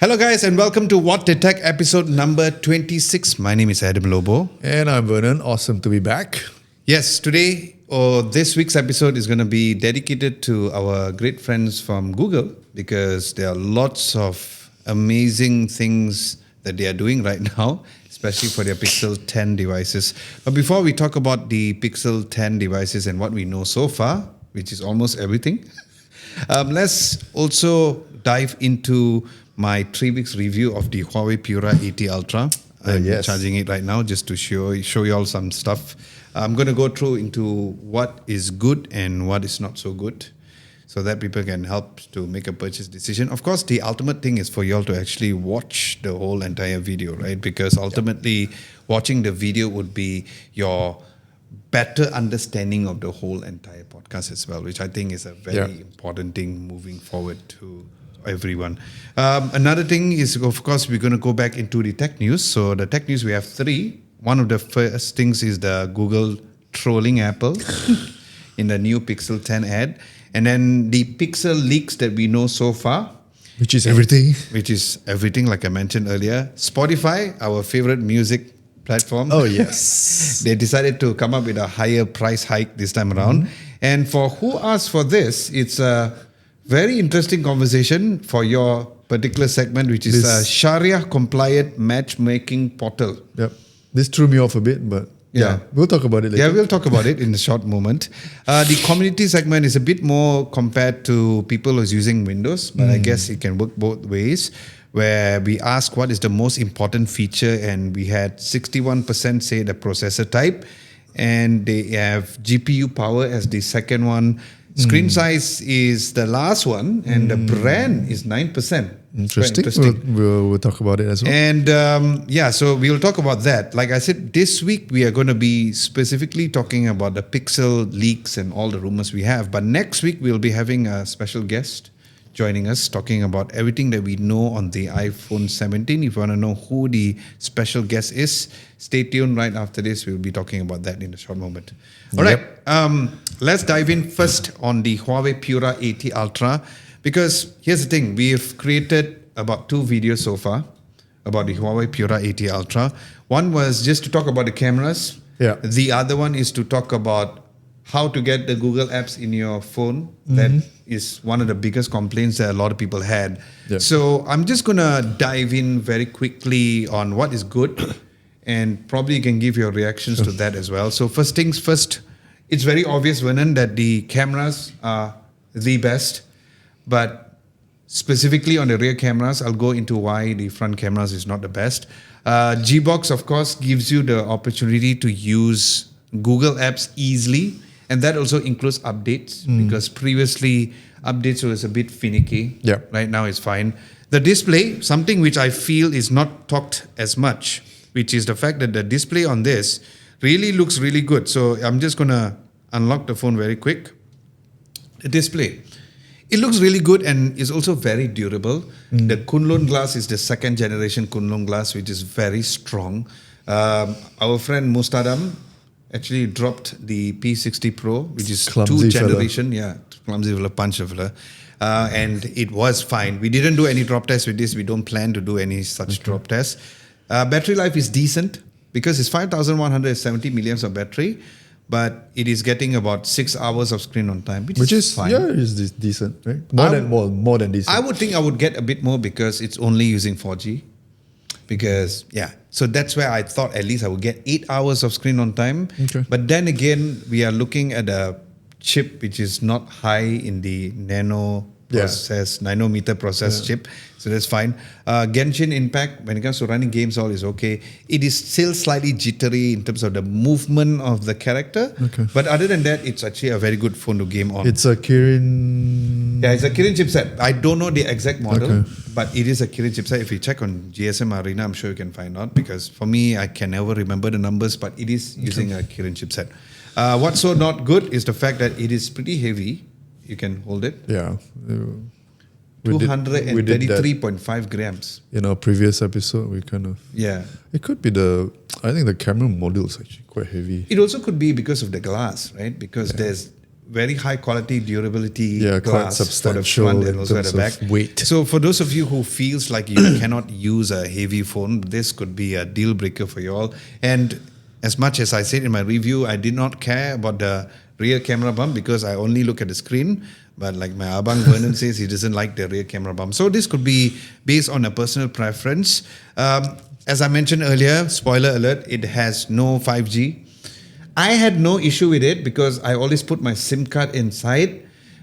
Hello guys and welcome to What the Tech episode number 26. My name is Adam Lobo. And I'm Vernon. Awesome to be back. Yes, today or this week's episode is going to be dedicated to our great friends from Google because there are lots of amazing things that they are doing right now, especially for their Pixel 10 devices. But before we talk about the Pixel 10 devices and what we know so far, which is almost everything, let's also dive into my 3 weeks review of the HUAWEI Pura 80 Ultra. I'm charging it right now just to show you all some stuff. I'm going to go through into what is good and what is not so good so that people can help to make a purchase decision. Of course, the ultimate thing is for you all to actually watch the whole entire video, right? Because ultimately, watching the video would be your better understanding of the whole entire podcast as well, which I think is a very important thing moving forward to everyone. Another thing is, of course, we're going to go back into the tech news. So the tech news, we have 3. One of the first things is the Google trolling Apple in the new Pixel 10 ad. And then the Pixel leaks that we know so far. Which is everything. Which is everything, like I mentioned earlier. Spotify, our favorite music platform. Oh, yes. They decided to come up with a higher price hike this time around. And for who asked for this, it's a very interesting conversation for your particular segment, which is a Syariah-Compliant matchmaking portal. Yep. This threw me off a bit, but we'll talk about it later. Yeah, we'll talk about it in a short moment. The community segment is a bit more compared to people who's using Windows, but I guess it can work both ways, where we ask what is the most important feature, and we had 61% say the processor type, and they have GPU power as the second one. Screen size is the last one, and the brand is 9%. Interesting. We'll talk about it as well. And so we'll talk about that. Like I said, this week we are going to be specifically talking about the Pixel leaks and all the rumors we have. But next week we'll be having a special guest joining us, talking about everything that we know on the iPhone 17. If you want to know who the special guest is, stay tuned. Right after this, we'll be talking about that in a short moment. All right, let's dive in first on the HUAWEI Pura 80 Ultra, because here's the thing. We've created about 2 videos so far about the HUAWEI Pura 80 Ultra. One was just to talk about the cameras. Yeah. The other one is to talk about how to get the Google apps in your phone. That is one of the biggest complaints that a lot of people had. Yep. So I'm just going to dive in very quickly on what is good, and probably you can give your reactions to that as well. So first things first, it's very obvious, Vernon, that the cameras are the best, but specifically on the rear cameras, I'll go into why the front cameras is not the best. Gbox, of course, gives you the opportunity to use Google apps easily. And that also includes updates, because previously updates was a bit finicky. Yeah. Right now it's fine. The display, something which I feel is not talked as much, which is the fact that the display on this really looks really good. So I'm just going to unlock the phone very quick. The display, it looks really good and is also very durable. The Kunlun glass is the 2nd generation Kunlun glass, which is very strong. Our friend Mustadam actually dropped the P60 Pro, which is clumsy 2 generation. Fella. Yeah, clumsy fella, punch fella. And it was fine. We didn't do any drop tests with this. We don't plan to do any such drop tests. Battery life is decent because it's 5,170 milliamps of battery, but it is getting about 6 hours of screen on time, which is fine. Yeah, is decent, right? More than decent. I would think I would get a bit more because it's only using 4G. Because, so that's where I thought at least I would get 8 hours of screen on time. Okay. But then again, we are looking at a chip which is not high in the nanometer process chip. So that's fine. Genshin Impact, when it comes to running games, all is okay. It is still slightly jittery in terms of the movement of the character. Okay. But other than that, it's actually a very good phone to game on. It's a Kirin... Yeah, it's a Kirin chipset. I don't know the exact model, but it is a Kirin chipset. If you check on GSM Arena, I'm sure you can find out, because for me, I can never remember the numbers, but it is using a Kirin chipset. What's so not good is the fact that it is pretty heavy. You can hold it. Yeah. 233.5 grams. In our previous episode, we kind of... Yeah. It could be I think the camera module is actually quite heavy. It also could be because of the glass, right? Because there's very high quality durability Yeah, quite glass for the substantial front and in also at the terms back. of weight. So for those of you who feels like you cannot use a heavy phone, this could be a deal breaker for you all. And as much as I said in my review, I did not care about the rear camera bump because I only look at the screen. But like my abang Vernon says, he doesn't like the rear camera bump. So this could be based on a personal preference. As I mentioned earlier, spoiler alert, it has no 5G. I had no issue with it because I always put my SIM card inside.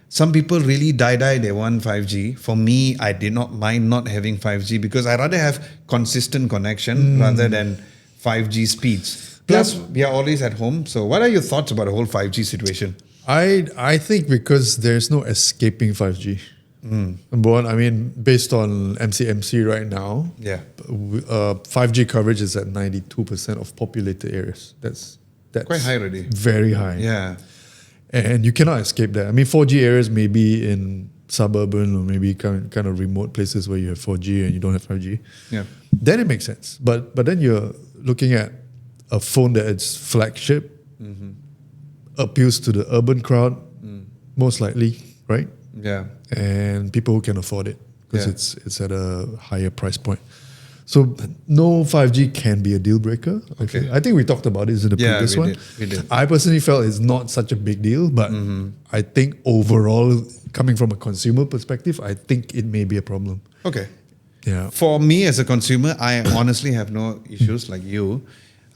Some people really die, they want 5G. For me, I did not mind not having 5G because I rather have consistent connection rather than 5G speeds. Plus, we are always at home. So what are your thoughts about the whole 5G situation? I think because there's no escaping 5G. Number one, I mean, based on MCMC right now, 5G coverage is at 92% of populated areas. That's quite high already. Very high. Yeah. And you cannot escape that. I mean, 4G areas may be in suburban or maybe kind of remote places where you have 4G and you don't have 5G. Yeah. Then it makes sense. But then you're looking at a phone that is flagship, appeals to the urban crowd, most likely, right? Yeah. And people who can afford it because it's at a higher price point. So no 5G can be a deal breaker. Okay. I think we talked about this in the previous one. We did. I personally felt it's not such a big deal, but I think overall, coming from a consumer perspective, I think it may be a problem. Okay. Yeah. For me as a consumer, I honestly have no issues like you.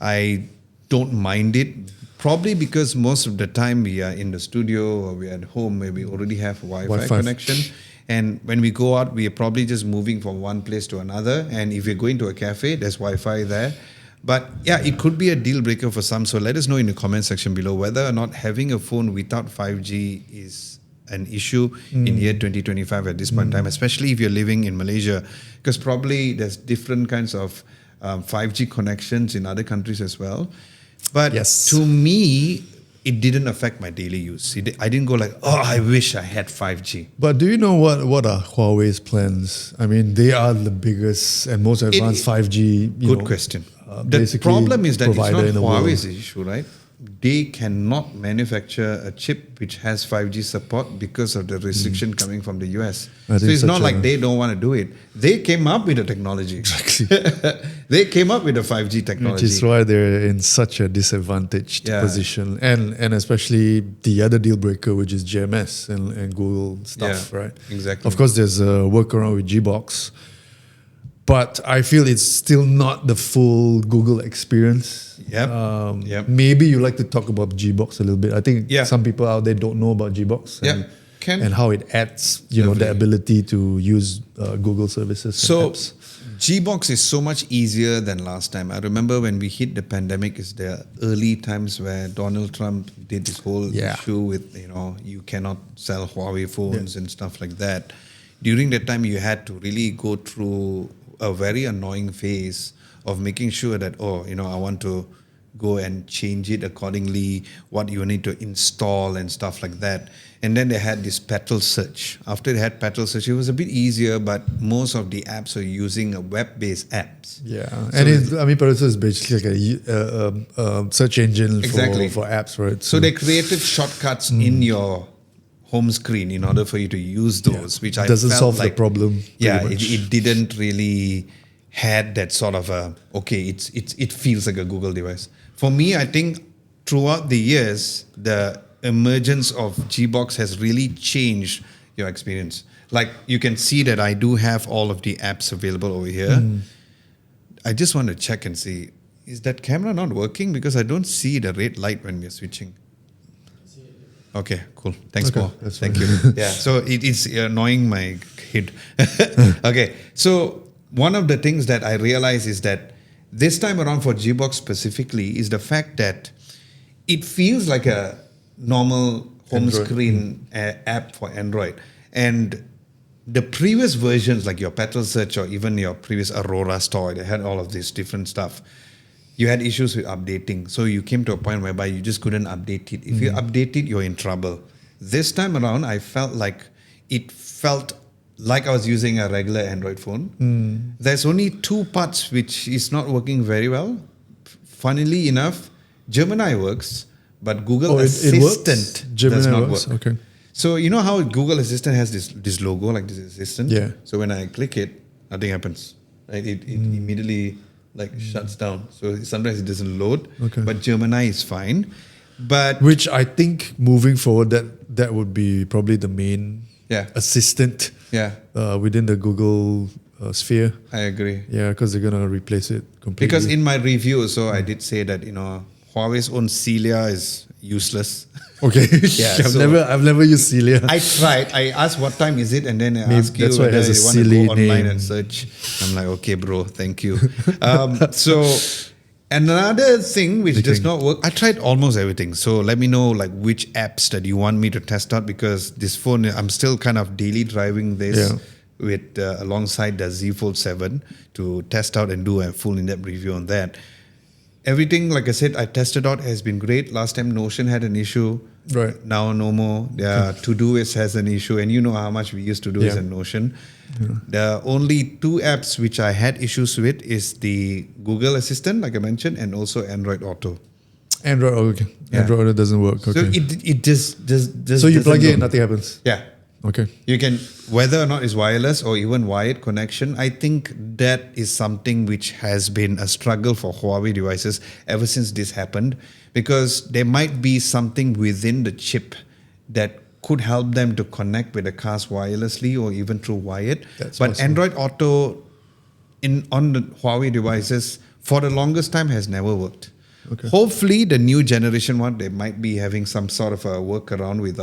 I don't mind it. Probably because most of the time we are in the studio or we are at home where we already have Wi-Fi connection. And when we go out, we are probably just moving from one place to another. And if you're going to a cafe, there's Wi-Fi there. But yeah, it could be a deal breaker for some. So let us know in the comment section below whether or not having a phone without 5G is an issue in year 2025 at this point in time, especially if you're living in Malaysia. Because probably there's different kinds of 5G connections in other countries as well. But to me, it didn't affect my daily use. I didn't go like, oh, I wish I had 5G. But do you know what are Huawei's plans? I mean, they are the biggest and most advanced 5G. Good question. The problem is that it's not Huawei's issue, right? They cannot manufacture a chip which has 5G support because of the restriction coming from the US. So it's not like they don't want to do it. They came up with the technology. Exactly. They came up with the 5G technology. Which is why they're in such a disadvantaged position. And especially the other deal breaker, which is GMS and Google stuff, right? Exactly. Of course, there's a workaround with Gbox. But I feel it's still not the full Google experience. Maybe you like to talk about Gbox a little bit. I think some people out there don't know about Gbox and how it adds, the ability to use Google services. So Gbox is so much easier than last time. I remember when we hit the pandemic, is the early times where Donald Trump did this whole issue with, you cannot sell Huawei phones and stuff like that. During that time, you had to really go through a very annoying phase of making sure that, I want to go and change it accordingly, what you need to install and stuff like that. And then they had this petal search. After they had petal search, it was a bit easier, but most of the apps are using a web-based apps. Yeah, so petal search is basically like a search engine for apps, right? So they created shortcuts in your home screen in order for you to use those, which I doesn't felt solve like, the problem. It didn't really had that sort of it feels like a Google device. For me, I think throughout the years, the emergence of Gbox has really changed your experience. Like you can see that I do have all of the apps available over here. I just want to check and see, is that camera not working? Because I don't see the red light when we're switching. Okay, cool. Thanks, Paul. Thank you. So it is annoying my head. Okay, so one of the things that I realize is that this time around for Gbox specifically is the fact that it feels like a normal home screen app for Android. And the previous versions, like your Petal Search or even your previous Aurora store, they had all of this different stuff. You had issues with updating. So you came to a point whereby you just couldn't update it. If you update it, you're in trouble. This time around, I felt like I was using a regular Android phone. There's only two parts which is not working very well. Funnily enough, Gemini works, but Google Assistant does not work. Okay. So you know how Google Assistant has this logo, like this assistant? Yeah. So when I click it, nothing happens. Right? It immediately shuts down. So sometimes it doesn't load. Okay. But Gemini is fine. But which I think moving forward, that would be probably the main assistant within the Google sphere. I agree. Yeah, because they're gonna replace it completely. Because in my review, so I did say that Huawei's own Celia is useless. Okay. Yeah. I've never used Celia. I tried. I asked what time is it, and then I asked you whether you want to go online name. and search. I'm like, okay, bro, thank you. So another thing which does not work, I tried almost everything. So let me know which apps that you want me to test out, because this phone, I'm still kind of daily driving this with alongside the Z Fold 7 to test out and do a full in-depth review on that. Everything, like I said, I tested out has been great. Last time Notion had an issue. Right. Now no more. Todoist has an issue, and you know how much we used to do is in Notion. Yeah. The only two apps which I had issues with is the Google Assistant, like I mentioned, and also Android Auto. Android Auto doesn't work. Okay. So it just so you plug it in, nothing happens. Yeah. Okay. You can, whether or not it's wireless or even wired connection, I think that is something which has been a struggle for Huawei devices ever since this happened, because there might be something within the chip that could help them to connect with the cars wirelessly or even through wired. But possible. Android Auto on the Huawei devices for the longest time has never worked. Okay. Hopefully, the new generation one, they might be having some sort of a workaround with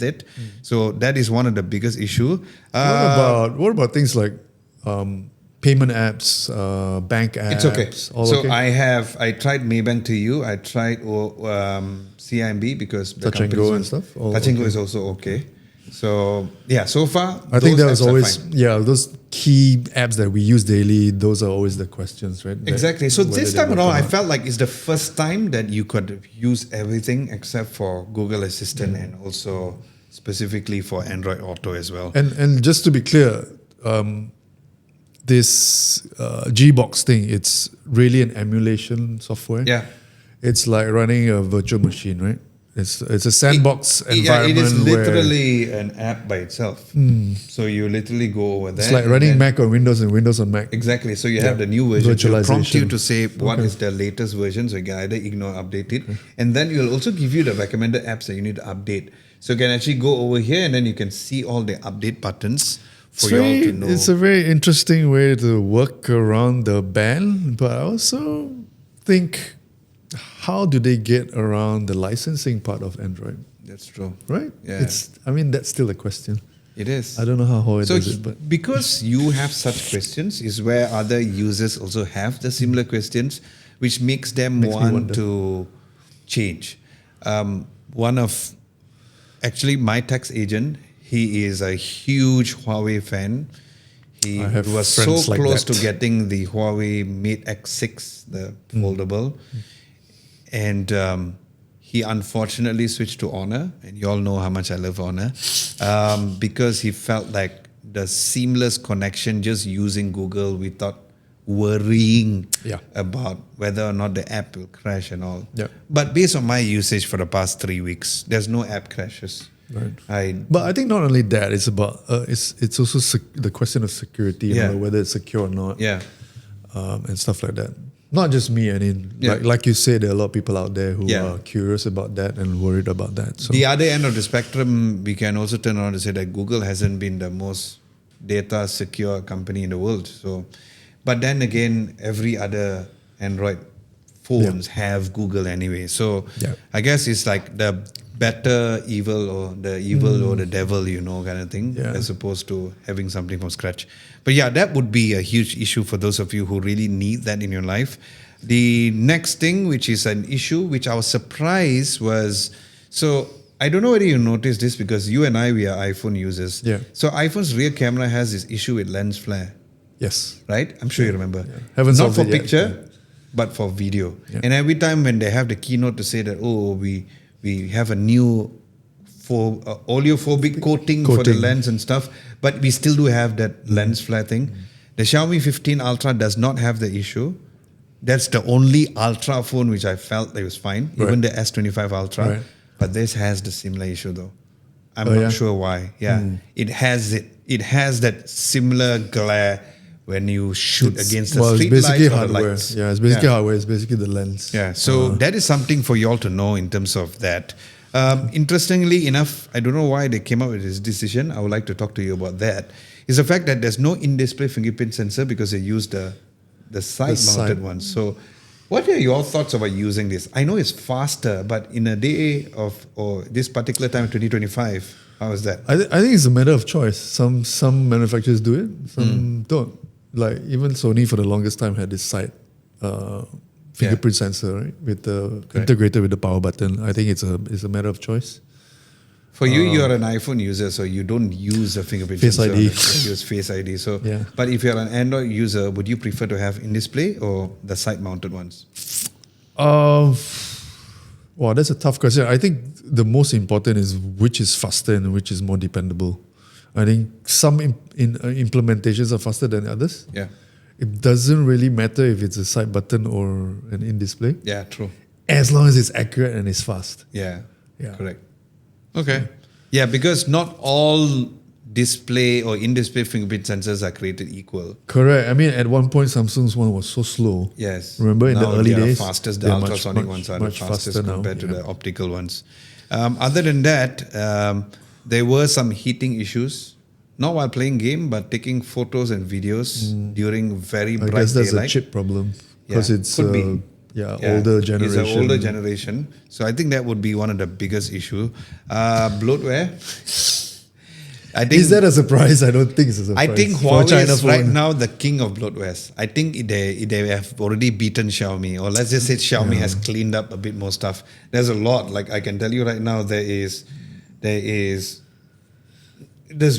it. So that is one of the biggest issue. What about things like payment apps, bank apps? It's okay. I tried Maybank to you. I tried CIMB because the Touch and Go and stuff. Touch and Go is also okay. So so far I think that was always those key apps that we use daily. Those are always the questions, right? Exactly. So this time around, I felt like it's the first time that you could use everything except for Google Assistant and also specifically for Android Auto as well. And just to be clear, this Gbox thing, it's really an emulation software. Yeah, it's like running a virtual machine, right? It's a sandbox environment. It is literally an app by itself. So you literally go over there. It's like running Mac on Windows and Windows on Mac. Exactly. So you have the new version. It will prompt you to say what is the latest version. So you can either ignore or update it. And then it will also give you the recommended apps that you need to update. So you can actually go over here and then you can see all the update buttons for you all to know. It's a very interesting way to work around the ban. But I also think, how do they get around the licensing part of Android? That's true. Right? Yeah. That's still a question. It is. I don't know how Huawei does it. But because you have such questions is where other users also have the similar questions, which makes them want to change. One of, actually my tax agent, he is a huge Huawei fan. He was so close to getting the Huawei Mate X6, the foldable. And he unfortunately switched to Honor, and you all know how much I love Honor, because he felt like the seamless connection just using Google without worrying about whether or not the app will crash and all. Yeah. But based on my usage for the past 3 weeks, there's no app crashes. Right. But I think not only that, it's about it's also the question of security, whether it's secure or not, and stuff like that. Not just me. I mean, like you said, there are a lot of people out there who are curious about that and worried about that. So the other end of the spectrum, we can also turn around and say that Google hasn't been the most data secure company in the world. So, but then again, every other Android phones have Google anyway. So I guess it's like the better evil or the evil or the devil, kind of thing, as opposed to having something from scratch. But that would be a huge issue for those of you who really need that in your life. The next thing, which is an issue, which I was surprised was, so I don't know whether you noticed this because you and I, we are iPhone users. Yeah. So iPhone's rear camera has this issue with lens flare. Yes. Right? I'm sure you remember. Yeah. Haven't Not for solved it picture, but for video. Yeah. And every time when they have the keynote to say that, we have a new oleophobic coating for the lens and stuff, but we still do have that lens flare thing. The Xiaomi 15 Ultra does not have the issue. That's the only Ultra phone which I felt that was fine, even the S25 Ultra. Right. But this has the similar issue though. I'm not sure why. Yeah, it has it. It has that similar glare when you shoot against the street it's basically lights or the hardware. lights. Yeah, it's basically hardware. It's basically the lens. Yeah, so that is something for you all to know in terms of that. Interestingly enough, I don't know why they came up with this decision. I would like to talk to you about that. Is the fact that there's no in-display fingerprint sensor because they use the side-mounted one. So what are your thoughts about using this? I know it's faster, but in a day of, or this particular time, 2025, how is that? I think it's a matter of choice. Some manufacturers do it, some don't. Like even Sony for the longest time had this side fingerprint sensor, right? With the integrated with the power button. I think it's a matter of choice. For you, you're an iPhone user, so you don't use a fingerprint Face sensor. ID. You use Face ID. So, but if you're an Android user, would you prefer to have in-display or the side-mounted ones? Wow, that's a tough question. I think the most important is which is faster and which is more dependable. I think some implementations are faster than others. Yeah. It doesn't really matter if it's a side button or an in-display. Yeah, true. As long as it's accurate and it's fast. Yeah. Correct. Okay. Yeah, because not all display or in-display fingerprint sensors are created equal. Correct. I mean, at one point, Samsung's one was so slow. Yes. Remember in the early days? The ultrasonic ones are the fastest compared to the optical ones. Other than that, there were some heating issues. Not while playing game, but taking photos and videos during very bright daylight. I guess that's a chip problem. Because it's older generation. It's an older generation. So I think that would be one of the biggest issue. Bloatware. I think, is that a surprise? I don't think it's a surprise. I think Huawei is right now the king of bloatwares. I think they have already beaten Xiaomi, or let's just say Xiaomi has cleaned up a bit more stuff. There's a lot. Like I can tell you right now, there's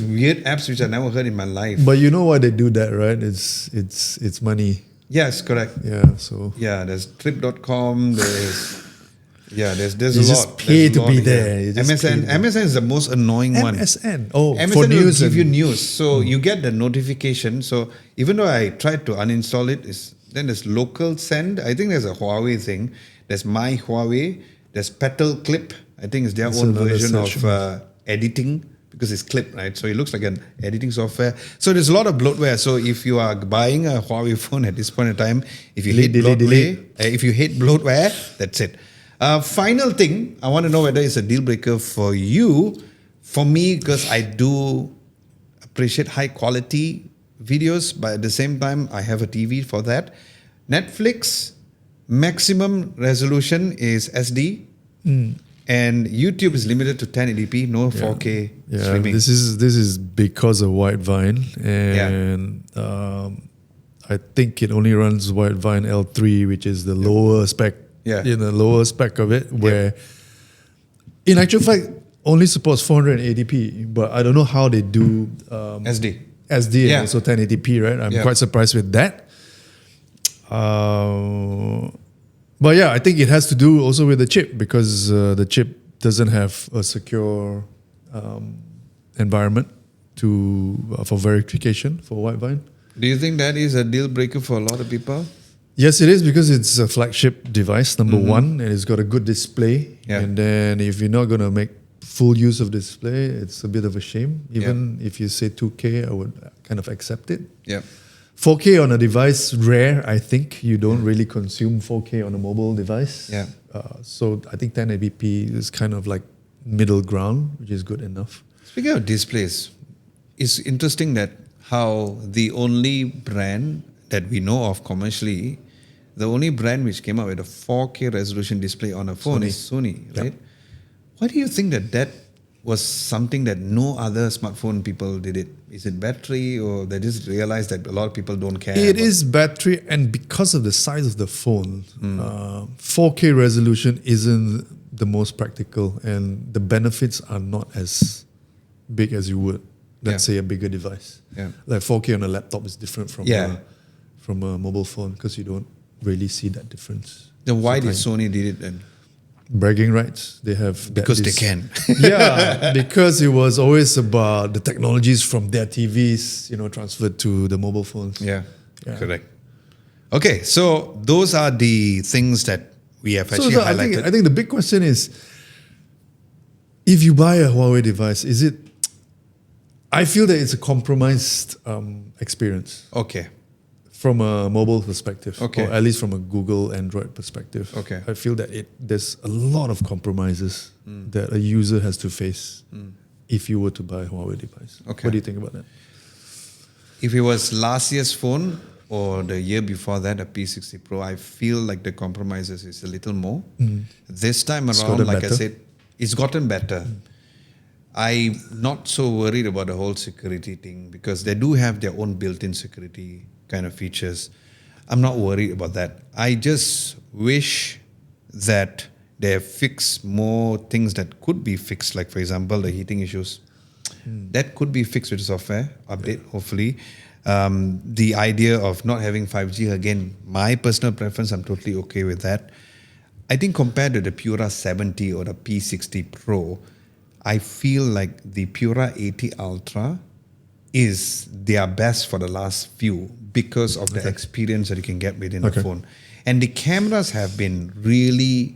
weird apps which I never heard in my life. But you know why they do that, right? It's money. Yes, correct. Yeah, so there's trip.com, there's you a lot. Just pay to be there. MSN is the most annoying one. MSN MSN for news will give you news. So you get the notification. So even though I tried to uninstall it, then there's local send. I think there's a Huawei thing. There's my Huawei. There's Petal Clip. I think it's their own version of editing. Because it's clip, right? So it looks like an editing software. So there's a lot of bloatware. So if you are buying a Huawei phone at this point in time, if you hate bloatware, that's it. Final thing, I want to know whether it's a deal breaker for you. For me, because I do appreciate high quality videos, but at the same time, I have a TV for that. Netflix maximum resolution is SD. And YouTube is limited to 1080p, no 4K streaming. This is because of Widevine, and I think it only runs Widevine L3, which is the lower spec. The lower spec of it, where in actual fact only supports 480p, but I don't know how they do SD and also 1080p. Right, I'm quite surprised with that. But yeah, I think it has to do also with the chip, because the chip doesn't have a secure environment for verification for Widevine. Do you think that is a deal breaker for a lot of people? Yes, it is, because it's a flagship device, number one, and it's got a good display. And then if you're not going to make full use of display, it's a bit of a shame. Even if you say 2K, I would kind of accept it. 4K on a device, rare, I think. You don't really consume 4K on a mobile device. So I think 1080p is kind of like middle ground, which is good enough. Speaking of displays, it's interesting that how the only brand that we know of commercially, the only brand which came out with a 4K resolution display on a phone is Sony, right? Why do you think that was something that no other smartphone people did it? Is it battery, or they just realized that a lot of people don't care? It is battery, and because of the size of the phone, 4K resolution isn't the most practical, and the benefits are not as big as you would, let's say, a bigger device. Like 4K on a laptop is different from a mobile phone, because you don't really see that difference. Then why did Sony did it then? Bragging rights. They have because they can. Because it was always about the technologies from their TVs, transferred to the mobile phones. Correct. Okay, so those are the things that we have actually highlighted. I think the big question is, if you buy a Huawei device, is it? I feel that it's a compromised experience. Okay. From a mobile perspective, okay, or at least from a Google Android perspective, okay, I feel that there's a lot of compromises that a user has to face if you were to buy a Huawei device. Okay. What do you think about that? If it was last year's phone or the year before that, a P60 Pro, I feel like the compromises is a little more. This time around, like I said, it's gotten better. I'm not so worried about the whole security thing because they do have their own built-in security kind of features. I'm not worried about that. I just wish that they fix more things that could be fixed, like for example, the heating issues. That could be fixed with software update, hopefully. The idea of not having 5G, again, my personal preference, I'm totally okay with that. I think compared to the Pura 70 or the P60 Pro, I feel like the Pura 80 Ultra is their best for the last few because of the experience that you can get within the phone. And the cameras have been really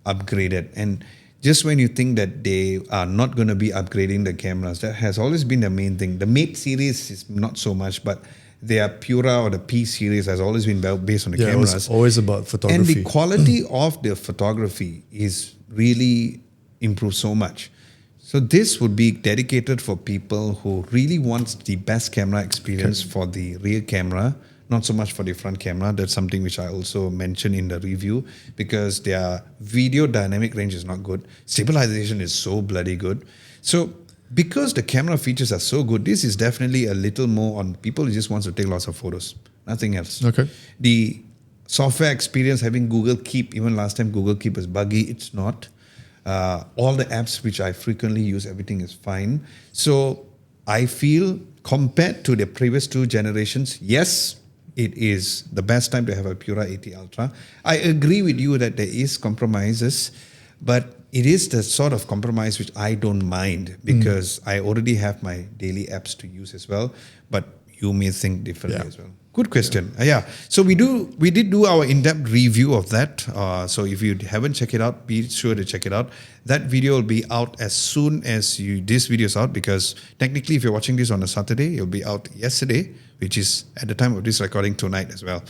upgraded. And just when you think that they are not going to be upgrading the cameras, that has always been the main thing. The Mate series is not so much, but their Pura or the P series has always been based on the cameras. It was always about photography. And the quality of the photography is really improved so much. So this would be dedicated for people who really want the best camera experience for the rear camera, not so much for the front camera. That's something which I also mentioned in the review because their video dynamic range is not good. Stabilization is so bloody good. So because the camera features are so good, this is definitely a little more on people who just want to take lots of photos, nothing else. Okay. The software experience, having Google Keep, even last time Google Keep was buggy, it's not. All the apps which I frequently use, everything is fine. So I feel compared to the previous two generations, yes, it is the best time to have a Pura 80 Ultra. I agree with you that there is compromises, but it is the sort of compromise which I don't mind because I already have my daily apps to use as well, but you may think differently as well. Good question. So we did do our in-depth review of that. So if you haven't checked it out, be sure to check it out. That video will be out as soon as this video is out because technically if you're watching this on a Saturday, it'll be out yesterday, which is at the time of this recording tonight as well.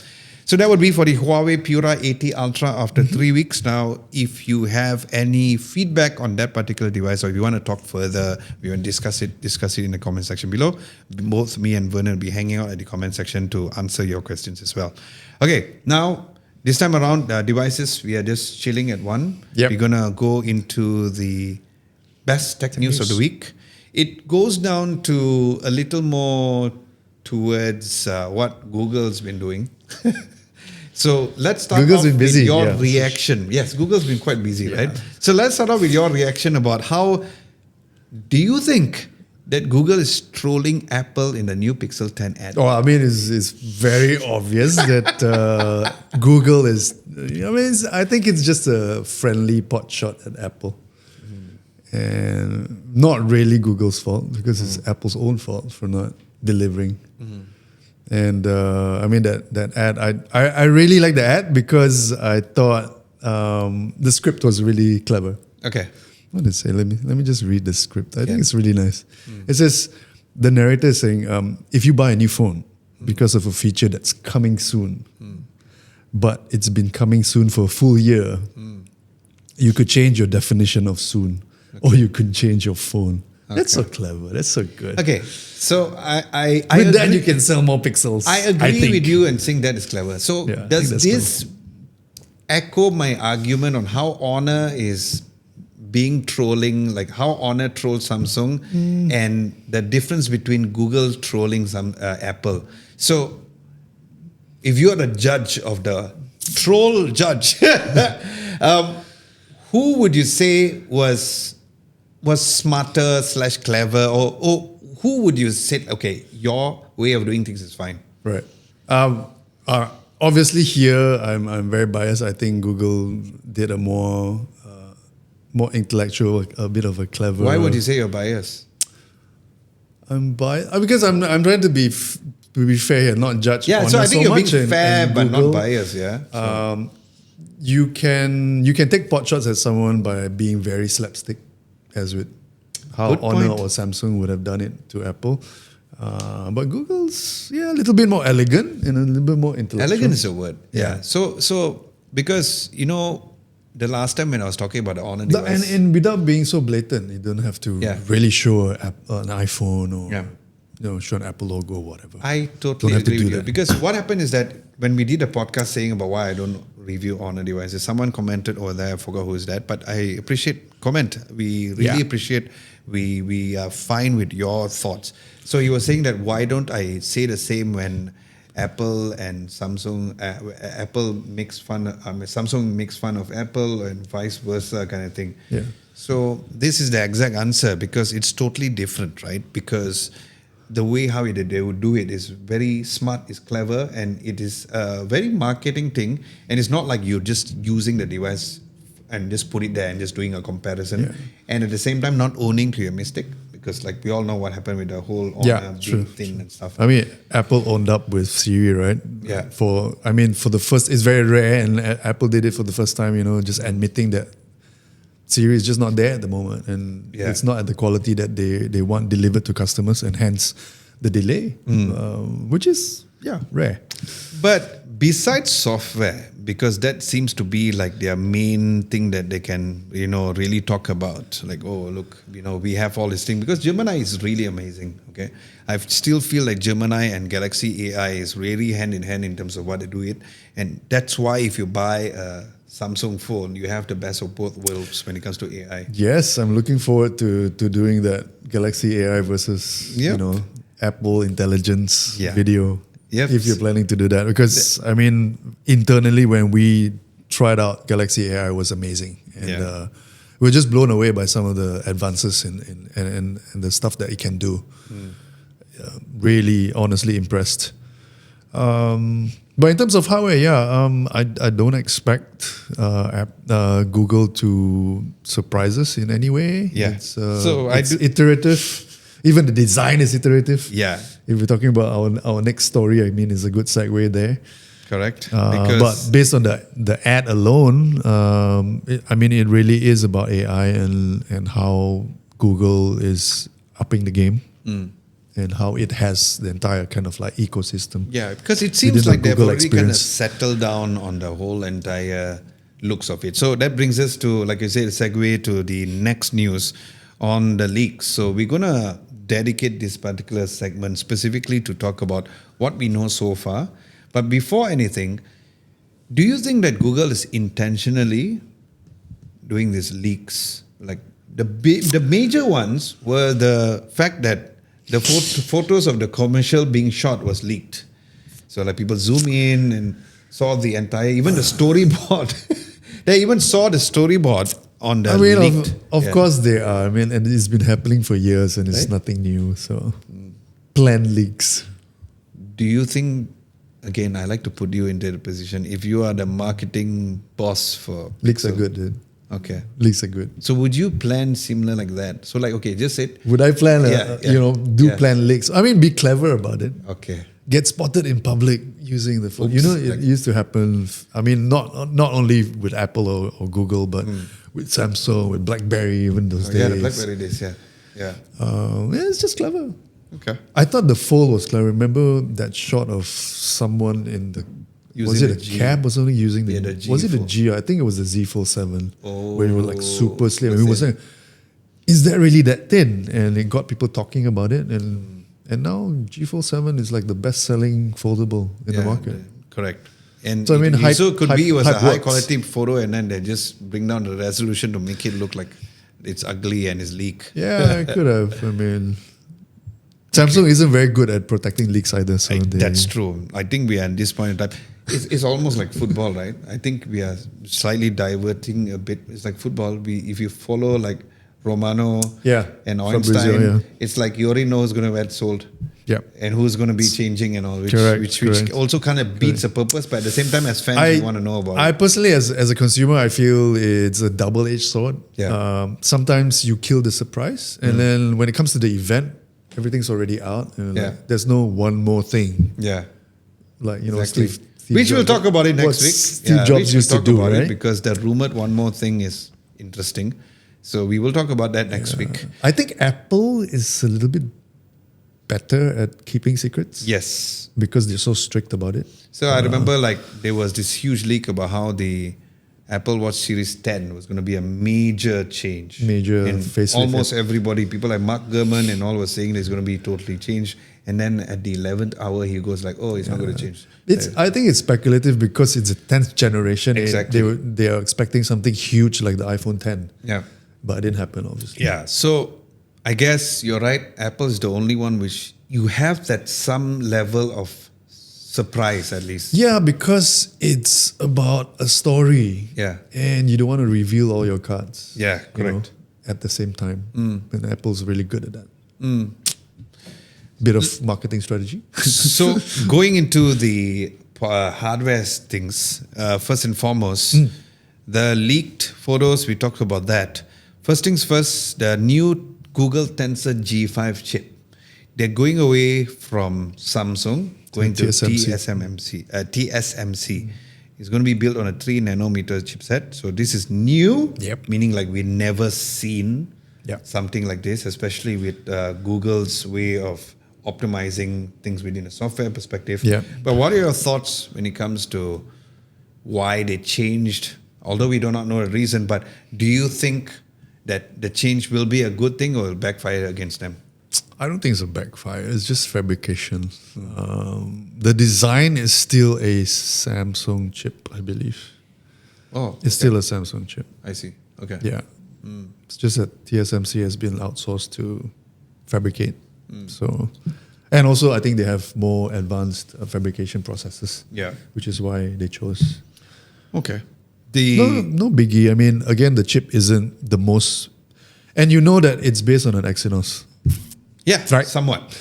So that would be for the Huawei Pura 80 Ultra after 3 weeks. Now, if you have any feedback on that particular device or if you want to talk further, we want to discuss it in the comment section below. Both me and Vernon will be hanging out at the comment section to answer your questions as well. Okay, now, this time around, devices, we are just chilling at one. Yep. We're going to go into the best tech news of the week. It goes down to a little more towards what Google's been doing. So let's start off with your reaction. Yes, Google's been quite busy, right? So let's start off with your reaction about how do you think that Google is trolling Apple in the new Pixel 10 ad? Oh, I mean, it's very obvious that Google is, I think it's just a friendly pot shot at Apple. And not really Google's fault because it's Apple's own fault for not delivering. And I mean that ad, I really like the ad because I thought the script was really clever. Okay. What did it say? Let me just read the script. I think it's really nice. It says, the narrator is saying, if you buy a new phone because of a feature that's coming soon, but it's been coming soon for a full year, you could change your definition of soon, or you could change your phone. That's so clever. That's so good. Okay, so I with that you can sell more pixels. I agree with you and saying that is clever. So does this echo my argument on how Honor is being trolling, like how Honor trolls Samsung and the difference between Google trolling Apple? So if you're the judge of the troll judge, who would you say was smarter / clever, or who would you say, okay, your way of doing things is fine? Right. Obviously here, I'm very biased. I think Google did a more intellectual, a bit of a clever... Why would you say you're biased? I'm biased because I'm trying to be to be fair here, not judge. Yeah, so I think so you're much being fair but Google, not biased. Yeah. You can take pot shots at someone by being very slapstick, as with how Good Honor point. or Samsung would have done it to Apple. But Google's a little bit more elegant and a little bit more intellectual. Elegant is a word. Yeah. So because the last time when I was talking about the Honor device, And without being so blatant, you don't have to really show an iPhone or show an Apple logo or whatever. I totally Don't have to agree do with you. that. Because what happened is that when we did a podcast saying about why I don't review Honor devices, someone commented over there, I forgot who is that, but I appreciate comment. We really appreciate, we are fine with your thoughts. So you were saying that why don't I say the same when Apple and Samsung, Samsung makes fun of Apple and vice versa kind of thing. Yeah. So this is the exact answer because it's totally different, right? Because the way how they would do it is very smart, is clever, and it is a very marketing thing. And it's not like you're just using the device and just put it there and just doing a comparison. Yeah. And at the same time, not owning to your mistake. Because like we all know what happened with the whole big thing and stuff. I mean, Apple owned up with Siri, right? Yeah. For the first, it's very rare, and Apple did it for the first time. Just admitting that Siri is just not there at the moment, and it's not at the quality that they want delivered to customers, and hence the delay, which is rare. But besides software, because that seems to be like their main thing that they can, really talk about. Like, oh, look, we have all this thing. Because Gemini is really amazing, okay? I still feel like Gemini and Galaxy AI is really hand in hand in terms of what they do it. And that's why if you buy a Samsung phone, you have the best of both worlds when it comes to AI. Yes, I'm looking forward to doing that Galaxy AI versus, Apple intelligence video. Yep. If you're planning to do that, because internally when we tried out Galaxy AI, was amazing, and we were just blown away by some of the advances and the stuff that it can do. Really, honestly impressed. But in terms of hardware, I don't expect Google to surprise us in any way. Yeah, it's iterative. Even the design is iterative. Yeah. If we're talking about our next story, it's a good segue there. Correct. But based on the ad alone, it really is about AI and how Google is upping the game and how it has the entire kind of like ecosystem. Yeah, because it seems like they've already kind of settled down on the whole entire looks of it. So that brings us to, like you said, a segue to the next news on the leaks. So we're going to dedicate this particular segment specifically to talk about what we know so far. But before anything, do you think that Google is intentionally doing these leaks? Like the major ones were the fact that the photos of the commercial being shot was leaked. So like people zoom in and saw the entire, even the storyboard. They even saw the storyboard on the leaked. Of course they are. And it's been happening for years, and it's nothing new. So, planned leaks. Do you think? Again, I like to put you into the position. If you are the marketing boss for leaks, are good, dude. Okay, leaks are good. So, would you plan similar like that? So, like, okay, just say. Would I plan? Plan leaks. Be clever about it. Okay. Get spotted in public using the phone. It used to happen. Not only with Apple or Google, but with Samsung, with BlackBerry, even those days. Yeah, the BlackBerry days. Yeah. It's just clever. Okay. I thought the fold was clever. Remember that shot of someone in the was it a cab or something using the G was it a G? I think it was the Z Fold 7 where it was like super slim. And we were saying, is that really that thin? And it got people talking about it, and now G Fold 7 is like the best selling foldable in the market. Correct. And so it could be it was a high quality photo, and then they just bring down the resolution to make it look like it's ugly and it's leak. Yeah, it could have. Samsung isn't very good at protecting leaks either. So that's true. I think we are at this point in time. It's almost like football, right? I think we are slightly diverting a bit. It's like football. If you follow like Romano and Einstein, Brazil, it's like you already know who's going to get sold. Yeah. And who's going to be changing and all, which also kind of beats the purpose, but at the same time, as fans, we want to know about it. I personally, as a consumer, I feel it's a double-edged sword. Yeah. Sometimes you kill the surprise, and then when it comes to the event, everything's already out. Like, there's no one more thing. Yeah. Like, Exactly. Steve Which we'll talk about it next week. Steve Jobs used to do, right? Because the rumored one more thing is interesting. So we will talk about that next week. I think Apple is a little bit better at keeping secrets. Yes. Because they're so strict about it. So I remember like there was this huge leak about how the Apple Watch Series 10 was going to be a major change. Major and facelift. almost everybody, people like Mark Gurman and all were saying it's going to be totally changed. And then at the 11th hour, he goes like, oh, it's not going to change. I think it's speculative because it's a 10th generation. Exactly. They are expecting something huge like the iPhone 10. Yeah. But it didn't happen, obviously. Yeah. So I guess you're right. Apple is the only one which you have that some level of surprise at least. Yeah, because it's about a story. Yeah. And you don't want to reveal all your cards. Yeah, correct. At the same time. And Apple's really good at that. Bit of marketing strategy. So going into the hardware things, first and foremost, the leaked photos, we talked about that. First things first, the new Google Tensor G5 chip. They're going away from Samsung, going to TSMC. It's going to be built on a 3 nanometer chipset. So this is new, meaning like we've never seen something like this, especially with Google's way of optimizing things within a software perspective. But what are your thoughts when it comes to why they changed? Although we do not know the reason, but do you think that the change will be a good thing or will backfire against them? I don't think it's a backfire. It's just fabrication. The design is still a Samsung chip, I believe. Oh, it's still a Samsung chip. I see. Okay. Yeah. It's just that TSMC has been outsourced to fabricate. So, and also I think they have more advanced fabrication processes. Yeah. Which is why they chose. Okay. No biggie. I mean, again, the chip isn't the most, and you know that it's based on an Exynos. Yeah, right. Somewhat.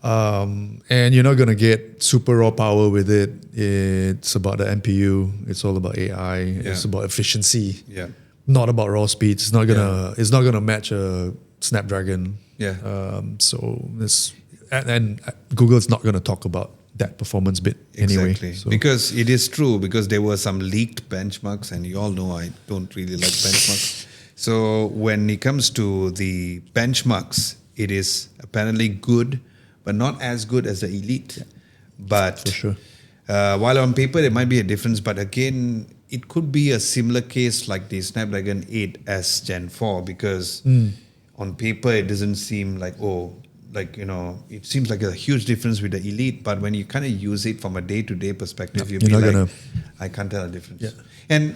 And you're not gonna get super raw power with it. It's about the NPU. It's all about AI. It's about efficiency. Yeah. Not about raw speeds. It's not gonna. It's not gonna match a Snapdragon. Yeah. So this and Google is not gonna talk about that performance bit anyway. Exactly. So. Because it is true. Because there were some leaked benchmarks, and you all know I don't really like benchmarks. So when it comes to the benchmarks, it is apparently good, but not as good as the Elite. But for sure. While on paper there might be a difference, but again, it could be a similar case like the Snapdragon 8S Gen 4 because on paper it doesn't seem like, it seems like a huge difference with the Elite, but when you kind of use it from a day-to-day perspective, you'll be like, I can't tell the difference. Yeah. And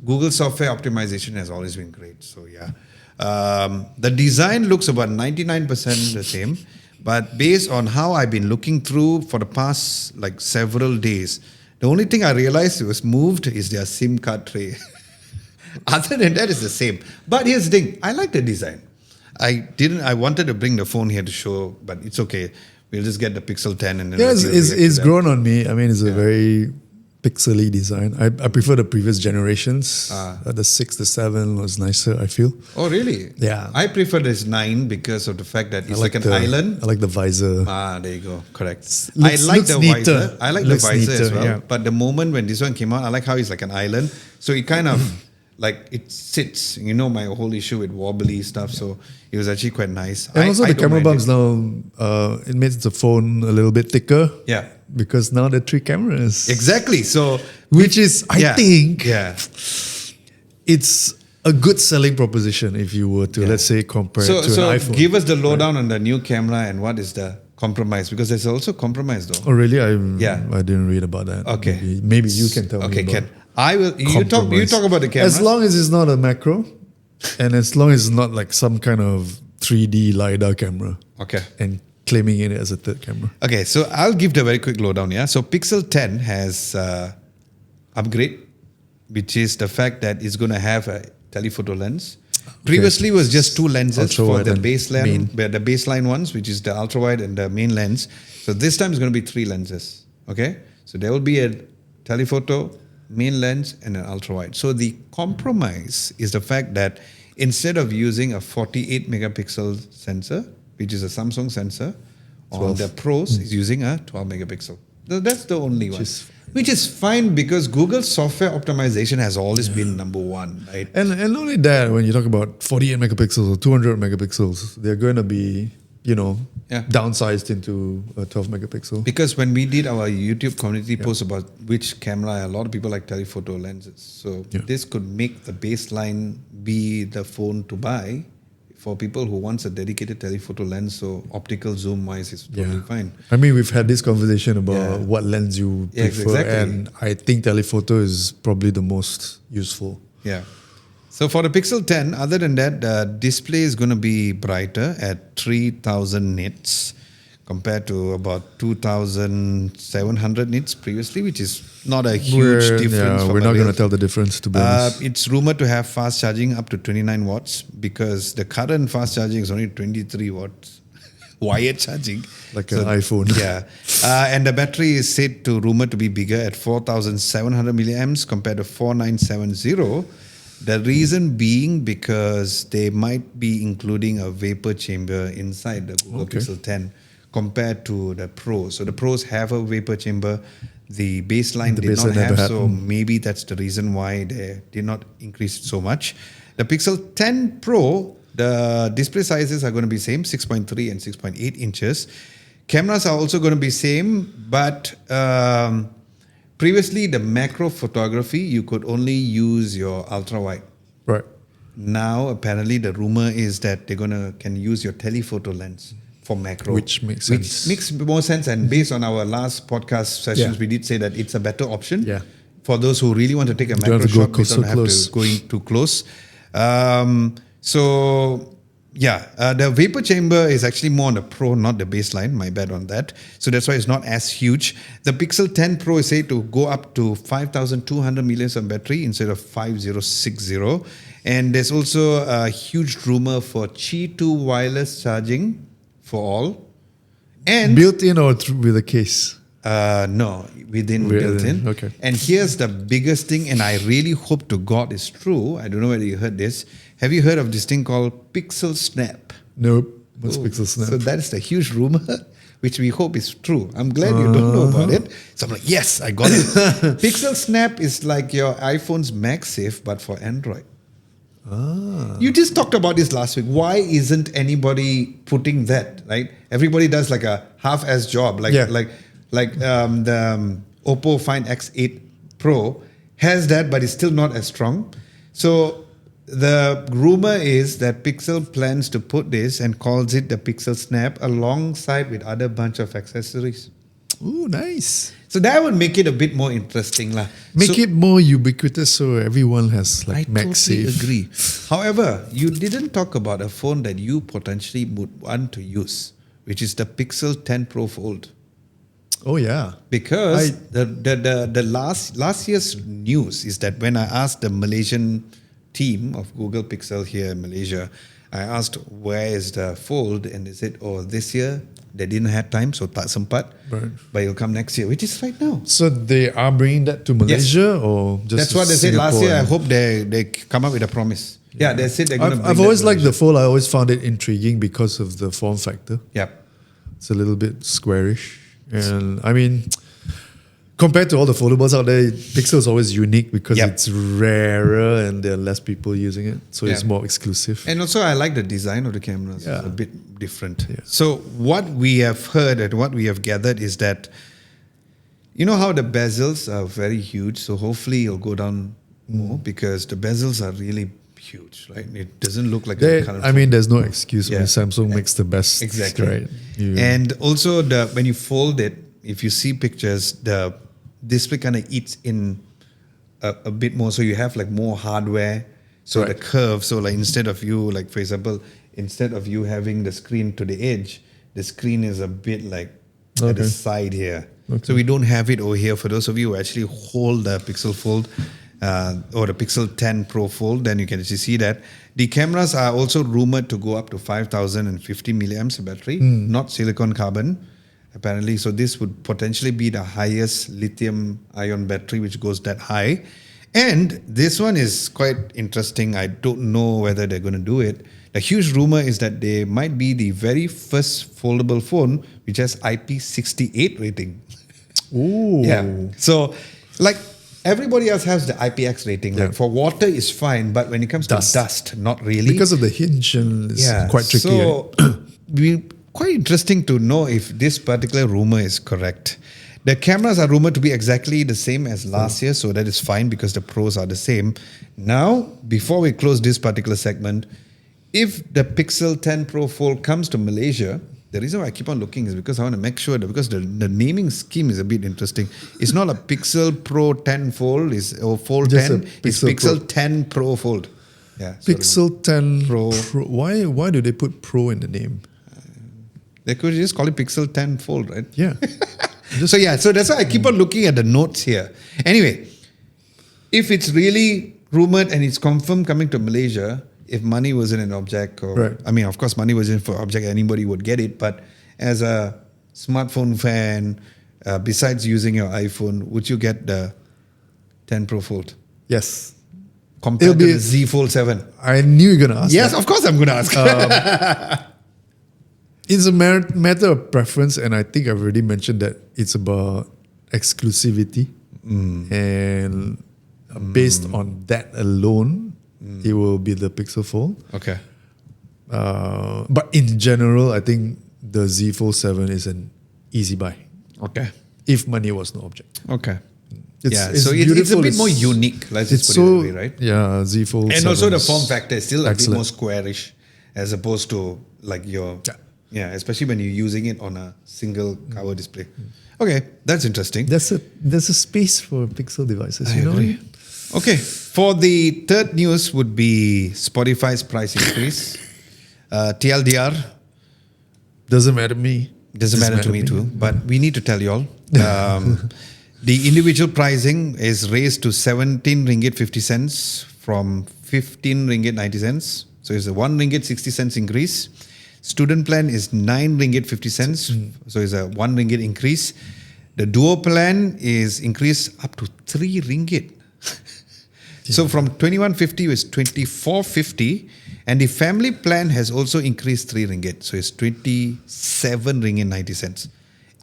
Google software optimization has always been great, so yeah. The design looks about 99% the same, but based on how I've been looking through for the past several days, the only thing I realized was moved is their SIM card tray. Other than that, it's the same. But here's the thing, I like the design. I wanted to bring the phone here to show, but it's okay. We'll just get the Pixel 10 and then it's grown on me. I mean, it's a very pixely design. I prefer the previous generations. The 6, the 7 was nicer, I feel. Oh, really? Yeah. I prefer this 9 because of the fact that it's like an island. I like the visor. There you go. Correct. I like the visor. I like the visor as well. Yeah. But the moment when this one came out, I like how it's like an island. So it kind of it sits. You know my whole issue with wobbly stuff. So it was actually quite nice. And also the camera bumps now, it makes the phone a little bit thicker. Yeah. Because now there are 3 cameras. Exactly. So, which is, I think, it's a good selling proposition if you were to, let's say, compare it to an iPhone. So give us the lowdown on the new camera and what is the compromise, because there's also compromise though. Oh, really? I didn't read about that. Okay. Maybe you can tell me. Okay, Ken. I will. You talk about the camera. As long as it's not a macro, and as long as it's not like some kind of 3D LiDAR camera. Okay. And claiming it as a third camera. Okay, so I'll give the very quick lowdown. Yeah. So Pixel 10 has upgrade, which is the fact that it's going to have a telephoto lens. Previously, it was just 2 lenses for the baseline ones, which is the ultra wide and the main lens. So this time it's going to be 3 lenses. Okay, so there will be a telephoto, main lens, and an ultra wide. So the compromise is the fact that instead of using a 48 megapixel sensor, which is a Samsung sensor. On the Pros is using a 12 megapixel. That's the only one. Which is fine because Google software optimization has always been number one, right? And not only that, when you talk about 48 megapixels or 200 megapixels, they're going to be, downsized into a 12 megapixel. Because when we did our YouTube community post about which camera, a lot of people like telephoto lenses. So this could make the baseline be the phone to buy for people who wants a dedicated telephoto lens. So optical zoom wise is totally fine. I mean, we've had this conversation about what lens you prefer, and I think telephoto is probably the most useful. Yeah. So for the Pixel 10, other than that, the display is going to be brighter at 3000 nits compared to about 2700 nits previously, which is not a huge difference. We're not going to tell the difference, to be honest. It's rumored to have fast charging up to 29 watts because the current fast charging is only 23 watts. Wired charging. Like an iPhone. Yeah. And the battery is said to rumored to be bigger at 4700 milliamps compared to 4970. The reason being because they might be including a vapor chamber inside the Google Pixel 10 compared to the Pro. So the Pros have a vapor chamber. The baseline did not have, so maybe that's the reason why they did not increase it so much. The Pixel 10 Pro, the display sizes are going to be same, 6.3 and 6.8 inches. Cameras are also going to be same, but previously the macro photography, you could only use your ultra wide. Right. Now, apparently the rumor is that they're can use your telephoto lens for macro. Which makes sense. Which makes more sense. And based on our last podcast sessions, we did say that it's a better option for those who really want to take a macro shot. We don't have to go in too close. The vapor chamber is actually more on the Pro, not the baseline. My bad on that. So that's why it's not as huge. The Pixel 10 Pro is said to go up to 5200 milliamps of battery instead of 5060. And there's also a huge rumor for Qi 2 wireless charging for all. And built-in or with a case? No, within built-in. Okay. And here's the biggest thing, and I really hope to God it's true. I don't know whether you heard this. Have you heard of this thing called Pixel Snap? Nope. What's Pixel Snap? So that is the huge rumor, which we hope is true. I'm glad you don't know about it. So I'm like, yes, I got it. Pixel Snap is like your iPhone's MagSafe, but for Android. You just talked about this last week. Why isn't anybody putting that, right? Everybody does like a half-ass job. The Oppo Find X8 Pro has that, but it's still not as strong. So the rumor is that Pixel plans to put this and calls it the Pixel Snap alongside with other bunch of accessories. Ooh, nice. So that would make it a bit more interesting. Make it more ubiquitous so everyone has like MagSafe. I totally agree. However, you didn't talk about a phone that you potentially would want to use, which is the Pixel 10 Pro Fold. Oh yeah. Because the last year's news is that when I asked the Malaysian team of Google Pixel here in Malaysia, I asked where is the Fold, and they said, this year they didn't have time, so tak sempat, but it'll come next year, which is right now. So they are bringing that to Malaysia, or just that's what they said last year. I hope they come up with a promise. Yeah, they said they're going to bring I've always liked the Fold. I always found it intriguing because of the form factor. Yep. It's a little bit squarish. And I mean, compared to all the foldables out there, Pixel is always unique because it's rarer and there are less people using it. So it's more exclusive. And also I like the design of the cameras. It's a bit different. Yeah. So what we have heard and what we have gathered is that, you know how the bezels are very huge. So hopefully it'll go down more because the bezels are really huge, right? It doesn't look like a current phone. There's no excuse when Samsung makes the best. Exactly. Right? And also when you fold it, if you see pictures, the display kind of eats in a bit more. So you have like more hardware. So the curve, so like instead of you, like for example, instead of you having the screen to the edge, the screen is a bit like at the side here. Okay. So we don't have it over here. For those of you who actually hold the Pixel Fold, or the Pixel 10 Pro Fold, then you can actually see that. The cameras are also rumored to go up to 5050 milliamps of battery, not silicon carbon, apparently. So this would potentially be the highest lithium ion battery which goes that high. And this one is quite interesting. I don't know whether they're going to do it. The huge rumor is that they might be the very first foldable phone which has IP68 rating. Ooh. Yeah. So, like everybody else has the IPX rating. Like for water is fine, but when it comes to dust, not really. Because of the hinge, and it's quite tricky. So, quite interesting to know if this particular rumor is correct. The cameras are rumored to be exactly the same as last year, so that is fine because the pros are the same. Now, before we close this particular segment, if the Pixel 10 Pro Fold comes to Malaysia, the reason why I keep on looking is because I want to make sure that because the naming scheme is a bit interesting. It's not a Pixel Pro 10 Fold or Fold Just 10. It's Pixel 10 Pro Fold. Yeah, Pixel 10 Pro. Why do they put Pro in the name? They could just call it Pixel 10 Fold, right? Yeah. So that's why I keep on looking at the notes here. Anyway, if it's really rumored and it's confirmed coming to Malaysia, if money wasn't an object, or I mean, of course, money wasn't for object, anybody would get it. But as a smartphone fan, besides using your iPhone, would you get the 10 Pro Fold? Yes. Compared to the Z Fold 7? I knew you were going to ask. Yes, of course I'm going to ask. It's a matter of preference, and I think I've already mentioned that it's about exclusivity, and based on that alone, it will be the Pixel Fold. Okay. But in general, I think the Z Fold 7 is an easy buy. Okay. If money was no object. Okay. It's so it's a bit more unique. Let's just put it that way, right? Yeah, Z Fold. And also the form factor is still a bit more squarish, as opposed to like your. Yeah, especially when you're using it on a single cover display. Okay, that's interesting. There's a space for Pixel devices. I agree. Okay, for the third news would be Spotify's price increase. TLDR. Doesn't matter to me. Doesn't matter to me too, but we need to tell you all. The individual pricing is raised to 17 ringgit 50 cents from 15 ringgit 90 cents. So it's a 1 ringgit 60 cents increase. Student plan is 9 ringgit 50 cents. So it's a 1 ringgit increase. The duo plan is increased up to 3 ringgit. So from 21.50 is 24.50, and the family plan has also increased 3 ringgit. So it's 27 ringgit 90 cents.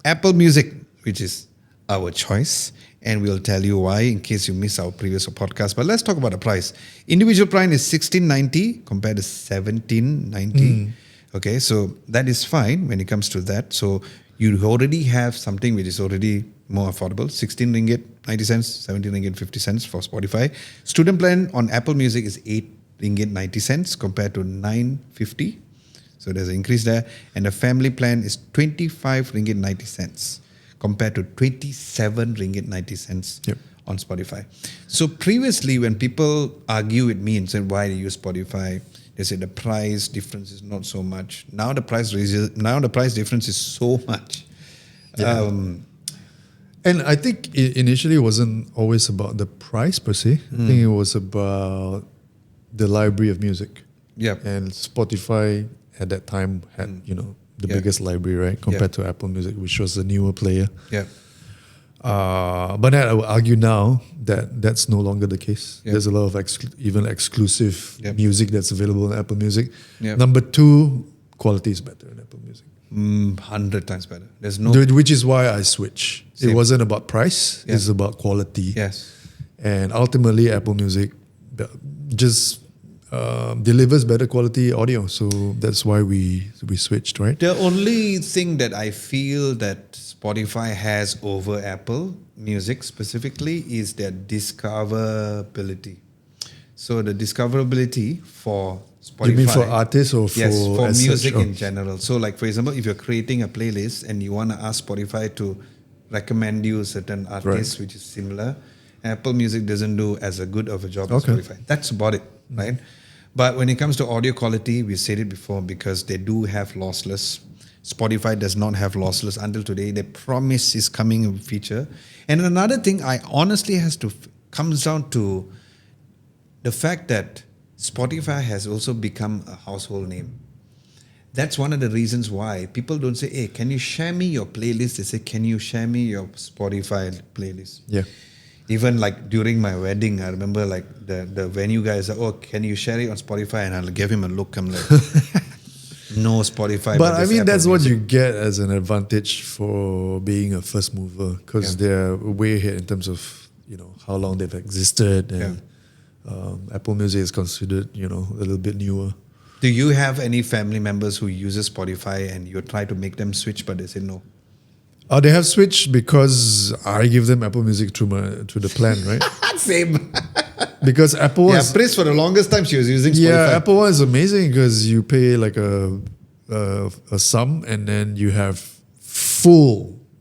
Apple Music, which is our choice, and we'll tell you why in case you miss our previous podcast. But let's talk about the price. Individual plan is 16.90 compared to 17.90. Okay, so that is fine when it comes to that. So you already have something which is already more affordable. 16 ringgit 90 cents, 17 ringgit 50 cents for Spotify. Student plan on Apple Music is 8 ringgit 90 cents compared to 9.50. So there's an increase there. And the family plan is 25 ringgit 90 cents compared to 27 ringgit 90 cents on Spotify. So previously, when people argue with me and say why they use Spotify, they say the price difference is not so much. Now the price difference is so much. Yeah. And I think initially it wasn't always about the price per se. I think it was about the library of music. Yeah. And Spotify at that time had, the biggest library, right? Compared to Apple Music, which was a newer player. Yeah. But I would argue now that that's no longer the case. There's a lot of even exclusive music that's available in Apple Music. Number 2, quality is better in Apple Music. 100 times better. There's no, which is why I switch. It wasn't about price. It's about quality. Yes. And ultimately, Apple Music just delivers better quality audio. So that's why we switched, right? The only thing that I feel that Spotify has over Apple Music specifically is their discoverability. So the discoverability for Spotify. You mean for artists or for for music in general? So like for example, if you're creating a playlist and you want to ask Spotify to recommend you a certain artist which is similar, Apple Music doesn't do as a good of a job as Spotify. That's about it, right? But when it comes to audio quality, we said it before, because they do have lossless. Spotify does not have lossless until today. They promise is coming a feature. And another thing I honestly comes down to the fact that Spotify has also become a household name. That's one of the reasons why people don't say, hey, can you share me your playlist? They say, can you share me your Spotify playlist? Yeah. Even like during my wedding, I remember like the venue guys, oh, can you share it on Spotify? And I'll give him a look. I'm like, no Spotify. But I mean, that's Apple what Music. you get as an advantage for being a first mover, because they're way ahead in terms of, how long they've existed, and Apple Music is considered, a little bit newer. Do you have any family members who uses Spotify and you try to make them switch, but they say no? They have switched because I give them Apple Music through the plan, right? Same. Because Apple One, Pris for the longest time she was using Spotify. Yeah, Apple One is amazing because you pay like a sum, and then you have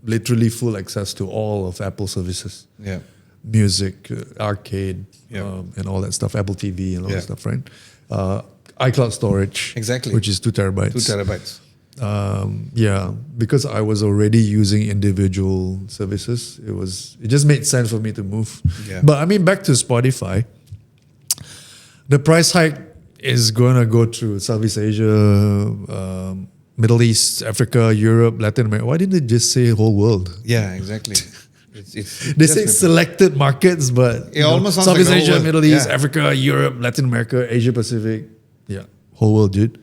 literally full access to all of Apple services. Yeah. Music, arcade, and all that stuff. Apple TV and all that stuff, right? iCloud storage, exactly, which is 2 terabytes. 2 terabytes. Because I was already using individual services, it just made sense for me to move. Yeah. But I mean, back to Spotify, the price hike is going to go through Southeast Asia, Middle East, Africa, Europe, Latin America. Why didn't they just say whole world? Yeah, exactly. They say selected markets, but it almost sounds Southeast like Asia, Middle East, Africa, Europe, Latin America, Asia Pacific. Yeah, whole world, dude.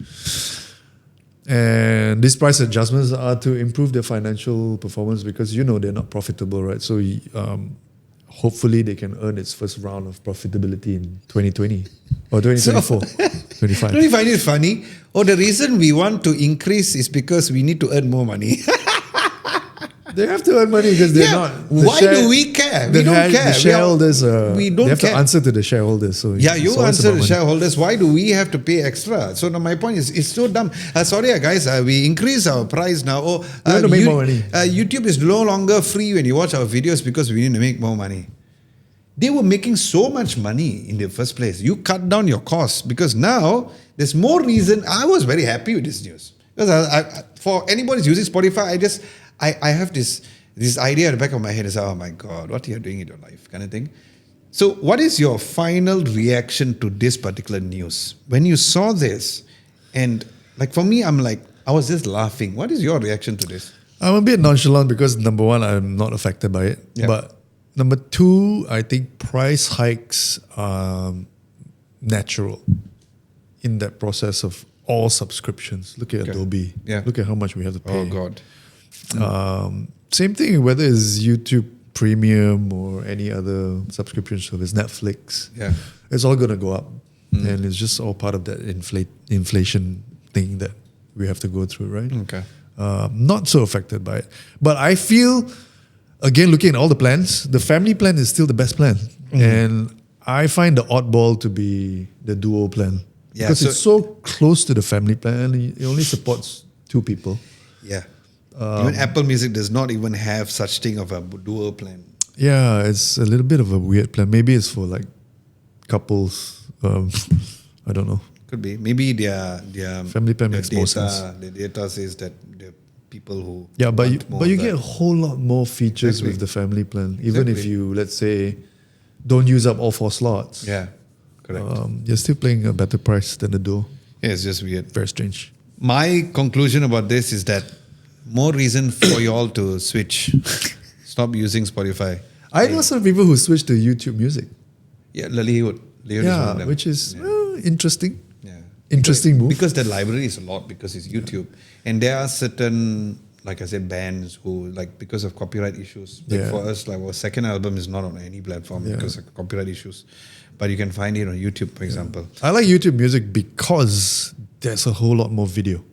And these price adjustments are to improve their financial performance, because they're not profitable, right? So hopefully they can earn its first round of profitability in 2020 or 2024, 25. Don't you find it funny? The reason we want to increase is because we need to earn more money. They have to earn money because they're not. Why do we care? We don't care. The shareholders, we don't they have care. to answer to the shareholders. So you answer the shareholders. Why do we have to pay extra? So now my point is, it's so dumb. Sorry, guys, we increase our price now. We want to make more money. YouTube is no longer free when you watch our videos because we need to make more money. They were making so much money in the first place. You cut down your costs because now there's more reason. I was very happy with this news because for anybody who's using Spotify, I have this idea at the back of my head is, oh my God, what are you doing in your life, kind of thing. So what is your final reaction to this particular news? When you saw this, and like for me, I was just laughing. What is your reaction to this? I'm a bit nonchalant because number one, I'm not affected by it. Yeah. But number two, I think price hikes are natural in that process of all subscriptions. Look at Adobe. Yeah. Look at how much we have to pay. Oh God. Same thing whether it's YouTube Premium or any other subscription service, Netflix. Yeah. It's all going to go up. And it's just all part of that inflation thing that we have to go through, right? Okay. Not so affected by it. But I feel, again, looking at all the plans, the family plan is still the best plan. And I find the oddball to be the duo plan. Yeah, because it's so close to the family plan. It only supports 2 people. Yeah. Even Apple Music does not even have such thing of a dual plan. Yeah, it's a little bit of a weird plan. Maybe it's for like couples. I don't know. Could be. Maybe their family plan makes more sense. The data says that the people who but you get a whole lot more features with the family plan. Even if you, let's say, don't use up all 4 slots. Yeah, correct. You're still paying a better price than the duo. Yeah, it's just weird. Very strange. My conclusion about this is that more reason for you all to switch. Stop using Spotify. I know some people who switch to YouTube Music. Yeah, Leewood is one of them. Which is interesting. Yeah. Interesting move. Because the library is a lot, because it's YouTube. And there are certain, like I said, bands who, like, because of copyright issues. Like for us, like our second album is not on any platform because of copyright issues. But you can find it on YouTube, for example. I like YouTube Music because there's a whole lot more video.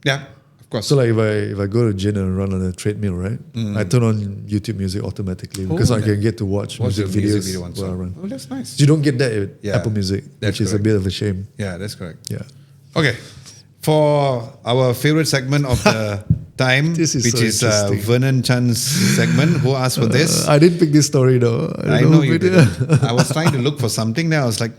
Yeah. Of course. So like if I go to gym and run on a treadmill, right? I turn on YouTube Music automatically because I can get to watch music videos while I run. Oh, that's nice. You don't get that with Apple Music, which is a bit of a shame. Yeah, that's correct. Yeah. Okay. For our favorite segment of the time, which is Vernon Chan's segment, who asked for this? I didn't pick this story though. I know you didn't. I was trying to look for something there. I was like,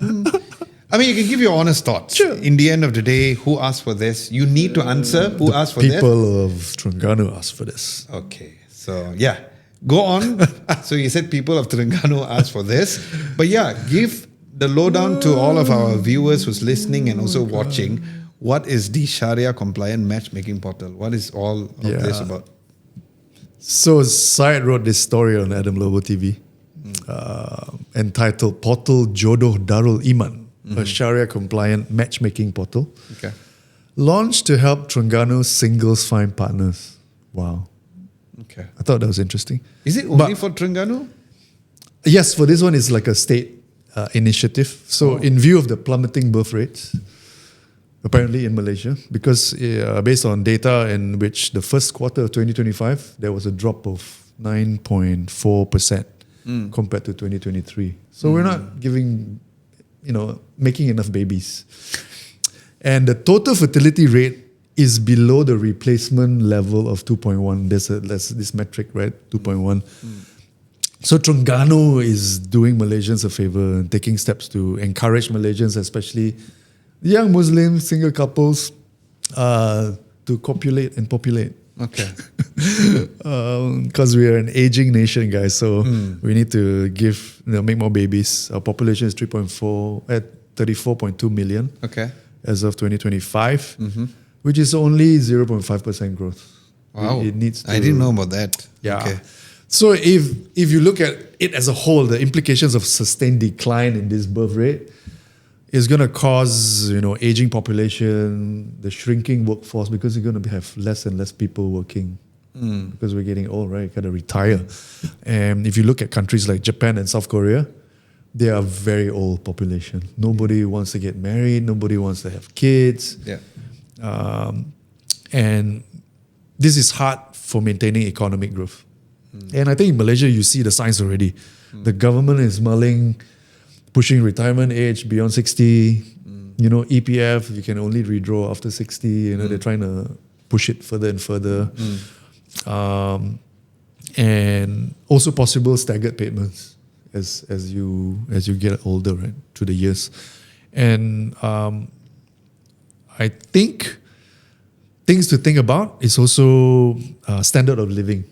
I mean, you can give your honest thoughts. Sure. In the end of the day, who asked for this? You need to answer who asked for this. People of Terengganu asked for this. Okay. So, yeah. Go on. So, you said people of Terengganu asked for this. But yeah, give the lowdown to all of our viewers who's listening and also watching. What is the Syariah-Compliant Matchmaking Portal? What is all of this about? So, Syed wrote this story on Adam Lobo TV. entitled Portal Jodoh Darul Iman, a Sharia-compliant matchmaking portal, launched to help Terengganu singles find partners. Wow. Okay. I thought that was interesting. Is it only for Terengganu? Yes, for this one, it's like a state initiative. So in view of the plummeting birth rates, apparently in Malaysia, because based on data in which the first quarter of 2025, there was a drop of 9.4% compared to 2023. So we're not making enough babies. And the total fertility rate is below the replacement level of 2.1. There's this metric, right? 2.1. So Terengganu is doing Malaysians a favor and taking steps to encourage Malaysians, especially young Muslim single couples, to copulate and populate. Okay. Because we are an aging nation, guys. So we need to make more babies. Our population is 34.2 million. Okay. As of 2025, which is only 0.5% growth. Wow. It needs to, I didn't know about that. Yeah. Okay. So if you look at it as a whole, the implications of sustained decline in this birth rate is going to cause, aging population, the shrinking workforce, because you're going to have less and less people working because we're getting old, right? You got to retire. And if you look at countries like Japan and South Korea, they are very old population. Nobody wants to get married. Nobody wants to have kids. Yeah. And this is hard for maintaining economic growth. And I think in Malaysia, you see the signs already. The government is mulling pushing retirement age beyond 60. EPF, you can only redraw after 60. They're trying to push it further and further. And also possible staggered payments as you get older, right, through the years. And I think things to think about is also standard of living,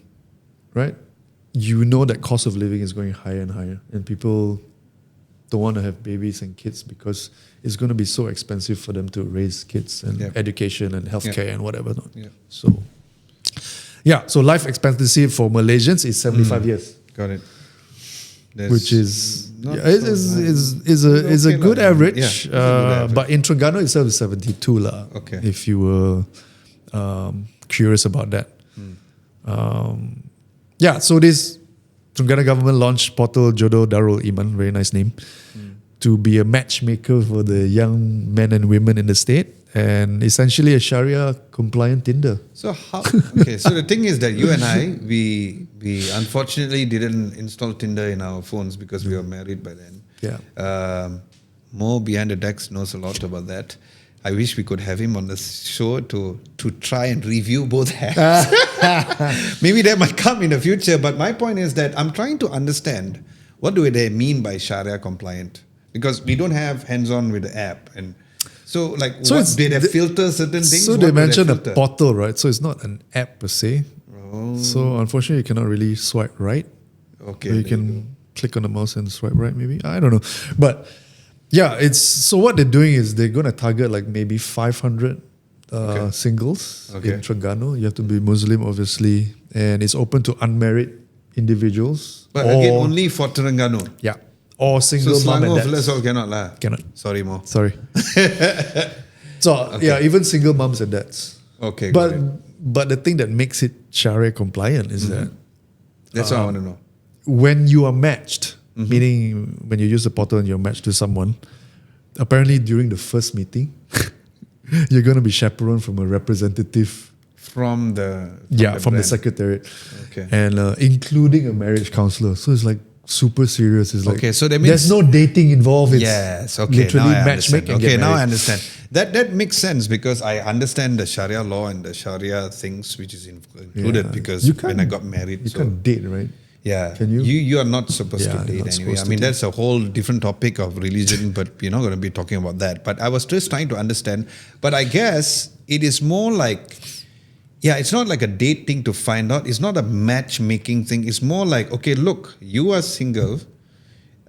right? That cost of living is going higher and higher, and people don't want to have babies and kids because it's going to be so expensive for them to raise kids and education and healthcare and whatever. So life expectancy for Malaysians is 75 years. Got it. Which is a good average. But in Terengganu itself is 72 lah. Okay. If you were curious about that. So this Terengganu government launched Portal Jodoh Darul Iman, very nice name, to be a matchmaker for the young men and women in the state, and essentially a Sharia-compliant Tinder. So the thing is that you and I, we unfortunately didn't install Tinder in our phones because we were married by then. Yeah. Mo behind the decks knows a lot about that. I wish we could have him on the show to try and review both apps. Maybe that might come in the future. But my point is that I'm trying to understand what do they mean by Sharia compliant, because we don't have hands-on with the app. And so did they filter certain things? So they mentioned a portal, right? So it's not an app per se. Oh. So unfortunately, you cannot really swipe right. Okay. Or you can click on the mouse and swipe right, maybe. I don't know. But so what they're doing is they're going to target like maybe 500 singles in Terengganu. You have to be Muslim, obviously, and it's open to unmarried individuals. But again, only for Terengganu. Yeah. Or single mom and dads. So cannot lah. Cannot. Sorry, Mo. Sorry. Even single moms and dads. Okay. But the thing that makes it Sharia compliant is that that's what I want to know. When you are matched, meaning when you use the portal and you're matched to someone, apparently during the first meeting, you're going to be chaperoned from a representative from the secretariat, and including a marriage counselor. So it's like super serious. It's like so that means there's no dating involved. It's literally matchmaking. Okay, now I understand. That makes sense because I understand the Sharia law and the Sharia things which is included because when I got married, you can't date, right? Yeah. Can you? You are not supposed to date anyway. I mean, that's a whole different topic of religion, but we're not going to be talking about that. But I was just trying to understand. But I guess it is more like, it's not like a date thing to find out. It's not a matchmaking thing. It's more like, okay, look, you are single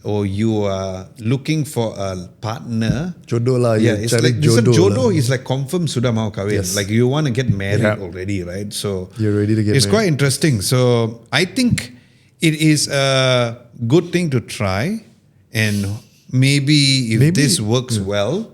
or you are looking for a partner. Jodoh lah. It's like, jodoh is like confirm sudah mau kahwin. Yes. Like you want to get married already, right? So you're ready to get married. It's quite interesting. So I think It is a good thing to try, and maybe if this works well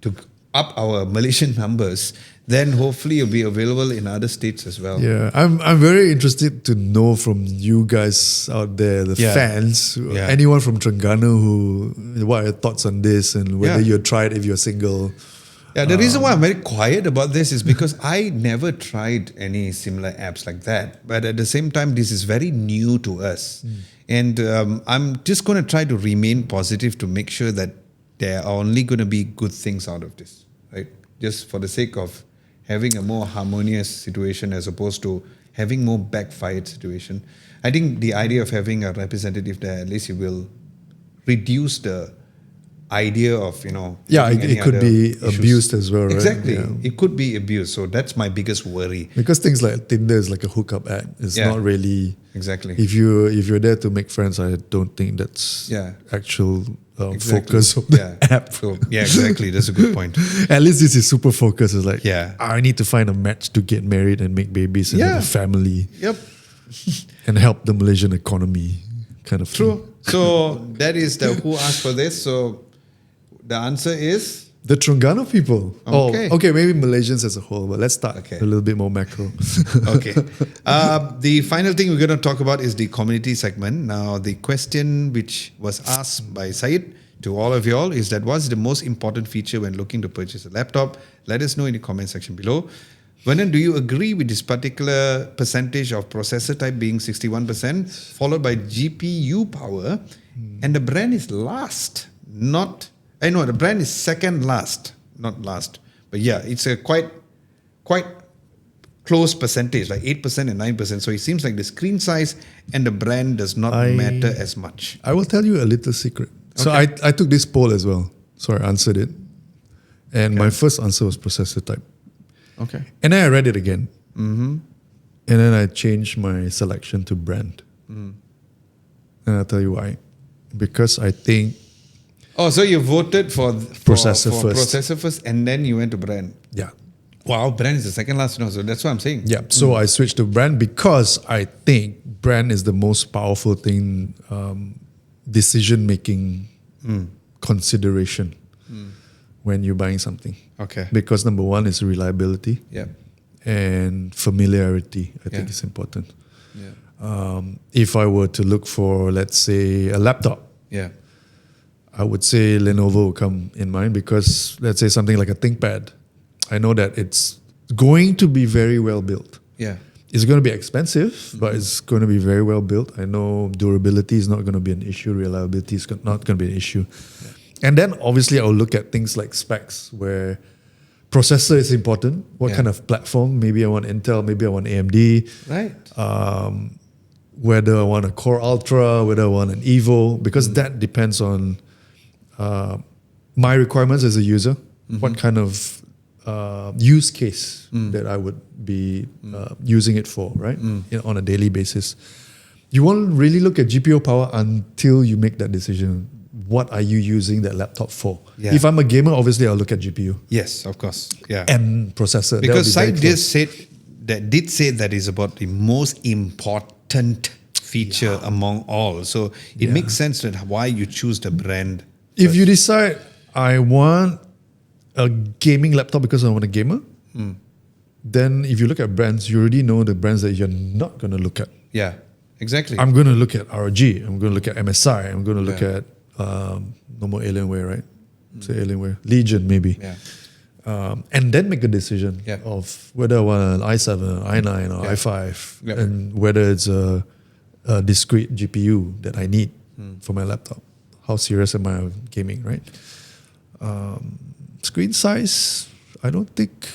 to up our Malaysian numbers, then hopefully it'll be available in other states as well. Yeah, I'm very interested to know from you guys out there, the fans, anyone from Terengganu, what are your thoughts on this, and whether you tried if you're single. Yeah, the reason why I'm very quiet about this is because I never tried any similar apps like that. But at the same time, this is very new to us. And I'm just going to try to remain positive to make sure that there are only going to be good things out of this, right? Just for the sake of having a more harmonious situation as opposed to having more backfired situation. I think the idea of having a representative there, at least it will reduce the idea of, it could be issues. Abused as well, right? Exactly. It could be abused. So that's my biggest worry. Because things like Tinder is like a hookup app. It's not really... Exactly. If you're there to make friends, I don't think that's actual focus of the app. So, exactly. That's a good point. At least this is super focused. It's like, I need to find a match to get married and make babies and have a family. Yep. And help the Malaysian economy kind of True. thing. So that is who asked for this. So the answer is? The Terengganu people. Okay. Okay, maybe Malaysians as a whole, but let's start a little bit more macro. Okay. The final thing we're going to talk about is the community segment. Now, the question which was asked by Syed to all of y'all is that what's the most important feature when looking to purchase a laptop? Let us know in the comment section below. Vernon, do you agree with this particular percentage of processor type being 61%, followed by GPU power, and the brand is last, not... I know the brand is second last, not last. But it's a quite close percentage, like 8% and 9%. So it seems like the screen size and the brand does not matter as much. I will tell you a little secret. So I took this poll as well. So I answered it. And my first answer was processor type. Okay. And then I read it again. And then I changed my selection to brand. And I'll tell you why. Because I think... Oh, so you voted for processor first, and then you went to brand. Yeah. Wow, brand is the second last. So that's what I'm saying. Yeah. So I switched to brand because I think brand is the most powerful thing, decision-making consideration when you're buying something. Okay. Because number one is reliability. Yeah. And familiarity, I think is important. Yeah. If I were to look for, let's say, a laptop. Yeah. I would say Lenovo will come in mind because let's say something like a ThinkPad. I know that it's going to be very well built. Yeah. It's going to be expensive, but it's going to be very well built. I know durability is not going to be an issue. Reliability is not going to be an issue. Yeah. And then obviously I'll look at things like specs where processor is important. What kind of platform? Maybe I want Intel, maybe I want AMD. Right. Whether I want a Core Ultra, whether I want an Evo, because that depends on my requirements as a user, what kind of use case that I would be using it for, right? On a daily basis. You won't really look at GPU power until you make that decision. What are you using that laptop for? Yeah. If I'm a gamer, obviously I'll look at GPU. Yes, of course. Yeah. And processor. Because Syed did say that is about the most important feature among all. So it makes sense that why you choose the brand. If you decide I want a gaming laptop because I want a gamer, then if you look at brands, you already know the brands that you're not going to look at. Yeah, exactly. I'm going to look at ROG. I'm going to look at MSI. I'm going to look at no more Alienware, right? Say Alienware. Legion, maybe. Yeah. And then make a decision of whether I want an i7, i9, or i5, and whether it's a discrete GPU that I need for my laptop. How serious am I on gaming, right? Screen size, I don't think...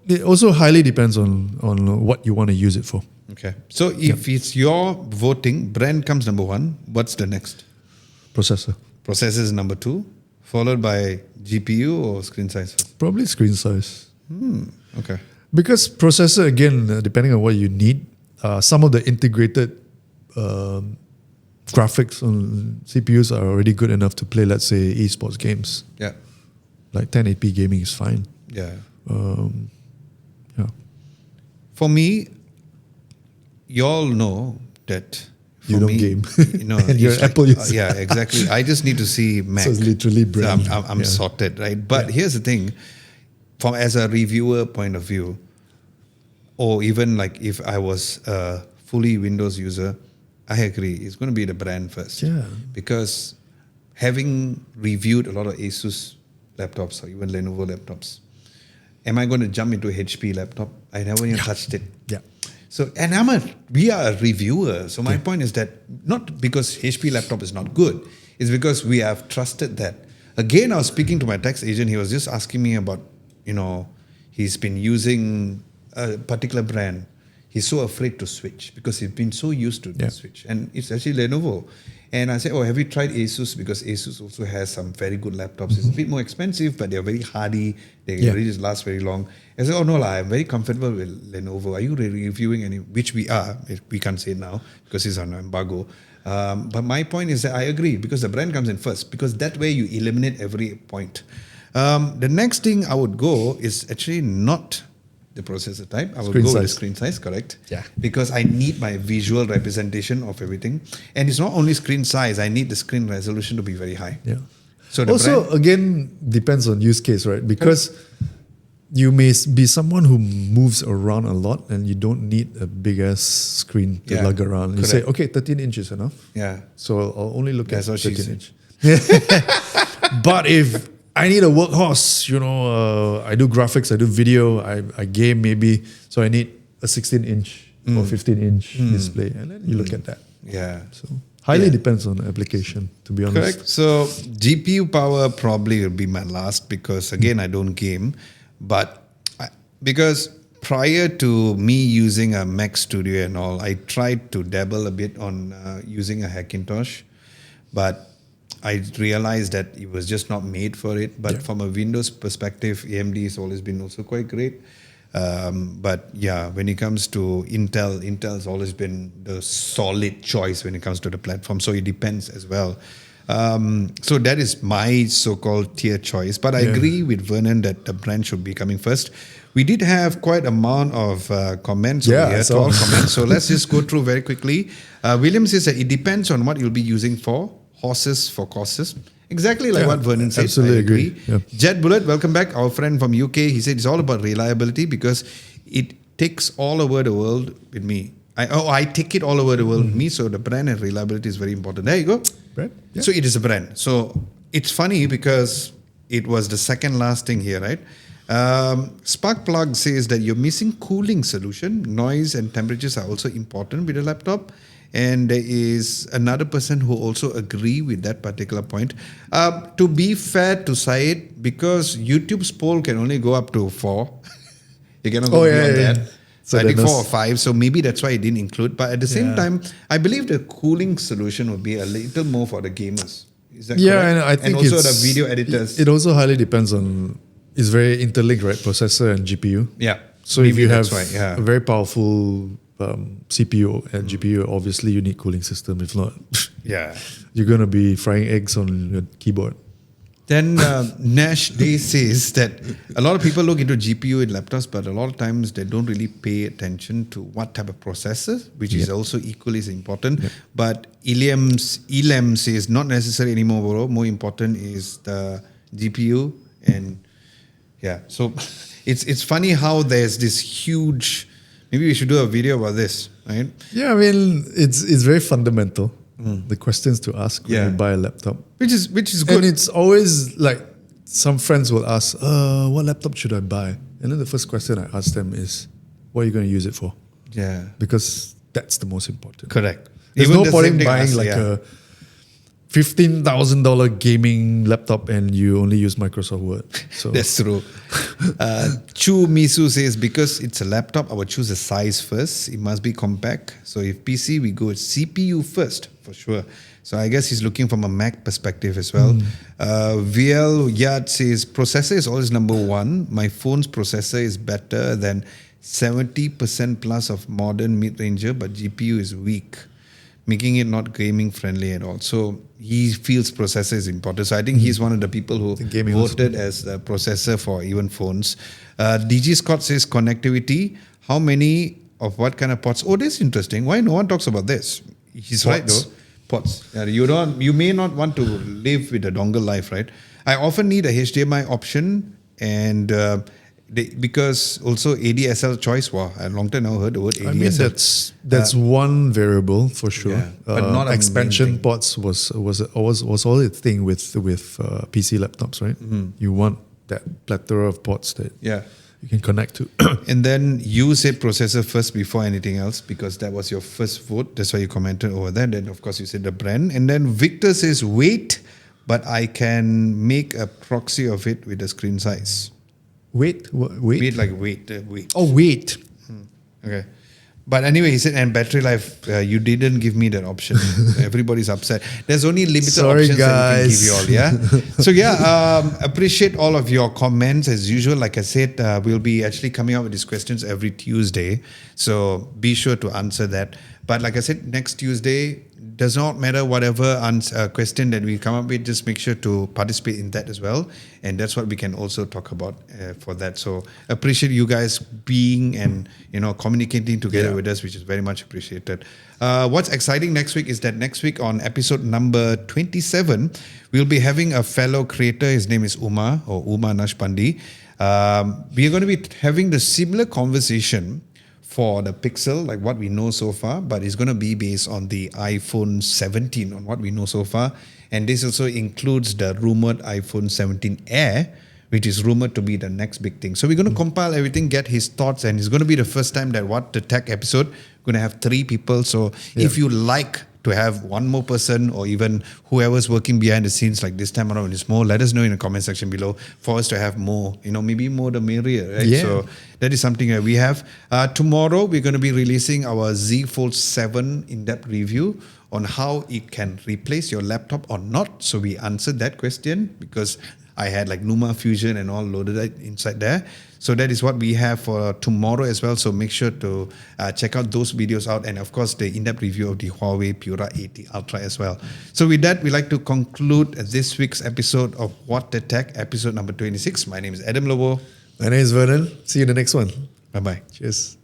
it also highly depends on what you want to use it for. Okay. So if it's your voting, brand comes number one. What's the next? Processor. Processor is number two, followed by GPU or screen size? Probably screen size. Okay. Because processor, again, depending on what you need, some of the integrated graphics on CPUs are already good enough to play, let's say, esports games. Yeah. Like 1080p gaming is fine. Yeah. Yeah. For me, you all know that you don't game. And you're it's an Apple user. yeah, exactly. I just need to see Mac. So it's literally brand. So I'm sorted, right? But here's the thing, as a reviewer point of view, or even like if I was a fully Windows user, I agree. It's going to be the brand first. Yeah. Because having reviewed a lot of Asus laptops or even Lenovo laptops, am I going to jump into a HP laptop? I never even touched it. Yeah. So, and we are a reviewer. So my point is that not because HP laptop is not good, it's because we have trusted that. Again, I was speaking to my tax agent. He was just asking me about, he's been using a particular brand. He's so afraid to switch because he's been so used to the switch. And it's actually Lenovo. And I said, have you tried Asus? Because Asus also has some very good laptops. It's a bit more expensive, but they're very hardy. They really just last very long. I said, no, I'm very comfortable with Lenovo. Are you reviewing any? Which we are. We can't say now because it's on embargo. But my point is that I agree because the brand comes in first, because that way you eliminate every point. The next thing I would go is actually not the processor type. I would go with the screen size, correct? Yeah. Because I need my visual representation of everything. And it's not only screen size, I need the screen resolution to be very high. Yeah. So also, again, depends on use case, right? Because you may be someone who moves around a lot and you don't need a big ass screen to lug around. You say, okay, 13 inches enough. Yeah. So I'll only look at 13 inch. But if I need a workhorse, I do graphics, I do video, I game maybe, so I need a 16 inch or 15 inch display, and then you look at that. Yeah. So highly depends on the application, to be honest. Correct. So GPU power probably will be my last because again, I don't game, but because prior to me using a Mac Studio and all, I tried to dabble a bit on using a Hackintosh, but I realized that it was just not made for it. But from a Windows perspective, AMD has always been also quite great. But yeah, when it comes to Intel's always been the solid choice when it comes to the platform. So it depends as well. So that is my so-called tier choice. But I agree with Vernon that the brand should be coming first. We did have quite an amount of comments over here, 12 comments. So let's just go through very quickly. William says that it depends on what you'll be using for. Horses for courses. Exactly like what Vernon said. Absolutely agree. Yeah. Jet Bullet, welcome back. Our friend from UK, he said it's all about reliability because it takes all over the world with me. I take it all over the world with me, so the brand and reliability is very important. There you go. Brand? Yeah. So it is a brand. So it's funny because it was the second last thing here, right? Sparkplug says that you're missing cooling solution. Noise and temperatures are also important with a laptop. And there is another person who also agree with that particular point. To be fair to Syed, because YouTube's poll can only go up to 4. You cannot go beyond that. So I think 4 or 5. So maybe that's why I didn't include. But at the same time, I believe the cooling solution would be a little more for the gamers. Is that correct? And I think and also the video editors. It also highly depends on, it's very interlinked, right? Processor and GPU. Yeah. So if you have a very powerful CPU and GPU, obviously you need cooling system. If not, you're going to be frying eggs on your keyboard. Then Nash Day says that a lot of people look into GPU in laptops, but a lot of times they don't really pay attention to what type of processor, which is also equally as important. But Elam says not necessary anymore, bro. More important is the GPU. And so it's funny how there's this huge. Maybe we should do a video about this, right? Yeah, I mean, it's very fundamental. The questions to ask when you buy a laptop. Which is good. And it's always like some friends will ask, what laptop should I buy? And then the first question I ask them is, what are you going to use it for? Yeah. Because that's the most important. Correct. There's no point in buying like a $15,000 gaming laptop and you only use Microsoft Word. So that's true. Chu Misu says, because it's a laptop, I would choose a size first. It must be compact. So if PC, we go with CPU first, for sure. So I guess he's looking from a Mac perspective as well. VL Yad says, processor is always number one. My phone's processor is better than 70% plus of modern mid-ranger, but GPU is weak, making it not gaming friendly at all. So he feels processor is important. So I think he's one of the people who voted as the processor for even phones. DG Scott says connectivity. How many of what kind of ports? Oh, that's interesting. Why no one talks about this? he's Pots. right though. Pots. Yeah, you may not want to live with a dongle life, right? I often need a HDMI option, and because also ADSL choice. Wow, I long time now heard the word ADSL. I mean that's one variable for sure. Yeah, but not a expansion main thing. ports was all its thing with PC laptops, right? You want that plethora of ports that you can connect to. And then you said processor first before anything else because that was your first vote. That's why you commented over that. Then of course you said the brand. And then Victor says weight, but I can make a proxy of it with the screen size. Weight? Weight like weight. Oh, weight. Okay. But anyway, he said, and battery life, you didn't give me that option. Everybody's upset. There's only limited options that we can give you all, yeah? So yeah, appreciate all of your comments as usual. Like I said, we'll be actually coming up with these questions every Tuesday. So be sure to answer that. But like I said, next Tuesday, does not matter whatever question that we come up with, just make sure to participate in that as well. And that's what we can also talk about for that. So appreciate you guys being and communicating together with us, which is very much appreciated. What's exciting next week is that next week on episode number 27, we'll be having a fellow creator. His name is Uma Nashpandi. We are going to be having the similar conversation for the Pixel, like what we know so far, but it's going to be based on the iPhone 17, on what we know so far. And this also includes the rumored iPhone 17 Air, which is rumored to be the next big thing. So we're going to compile everything, get his thoughts, and it's going to be the first time that What the Tech episode, we're going to have 3 people. So if you like to have one more person or even whoever's working behind the scenes like this time around is more, let us know in the comment section below for us to have more, maybe more the merrier, right? So that is something that we have. Tomorrow, we're going to be releasing our Z Fold 7 in-depth review on how it can replace your laptop or not. So we answered that question because I had like Numa Fusion and all loaded inside there. So that is what we have for tomorrow as well. So make sure to check out those videos out. And of course, the in-depth review of the HUAWEI Pura 80 Ultra as well. So with that, we'd like to conclude this week's episode of What the Tech, episode number 26. My name is Adam Lobo. My name is Vernon. See you in the next one. Bye-bye. Cheers.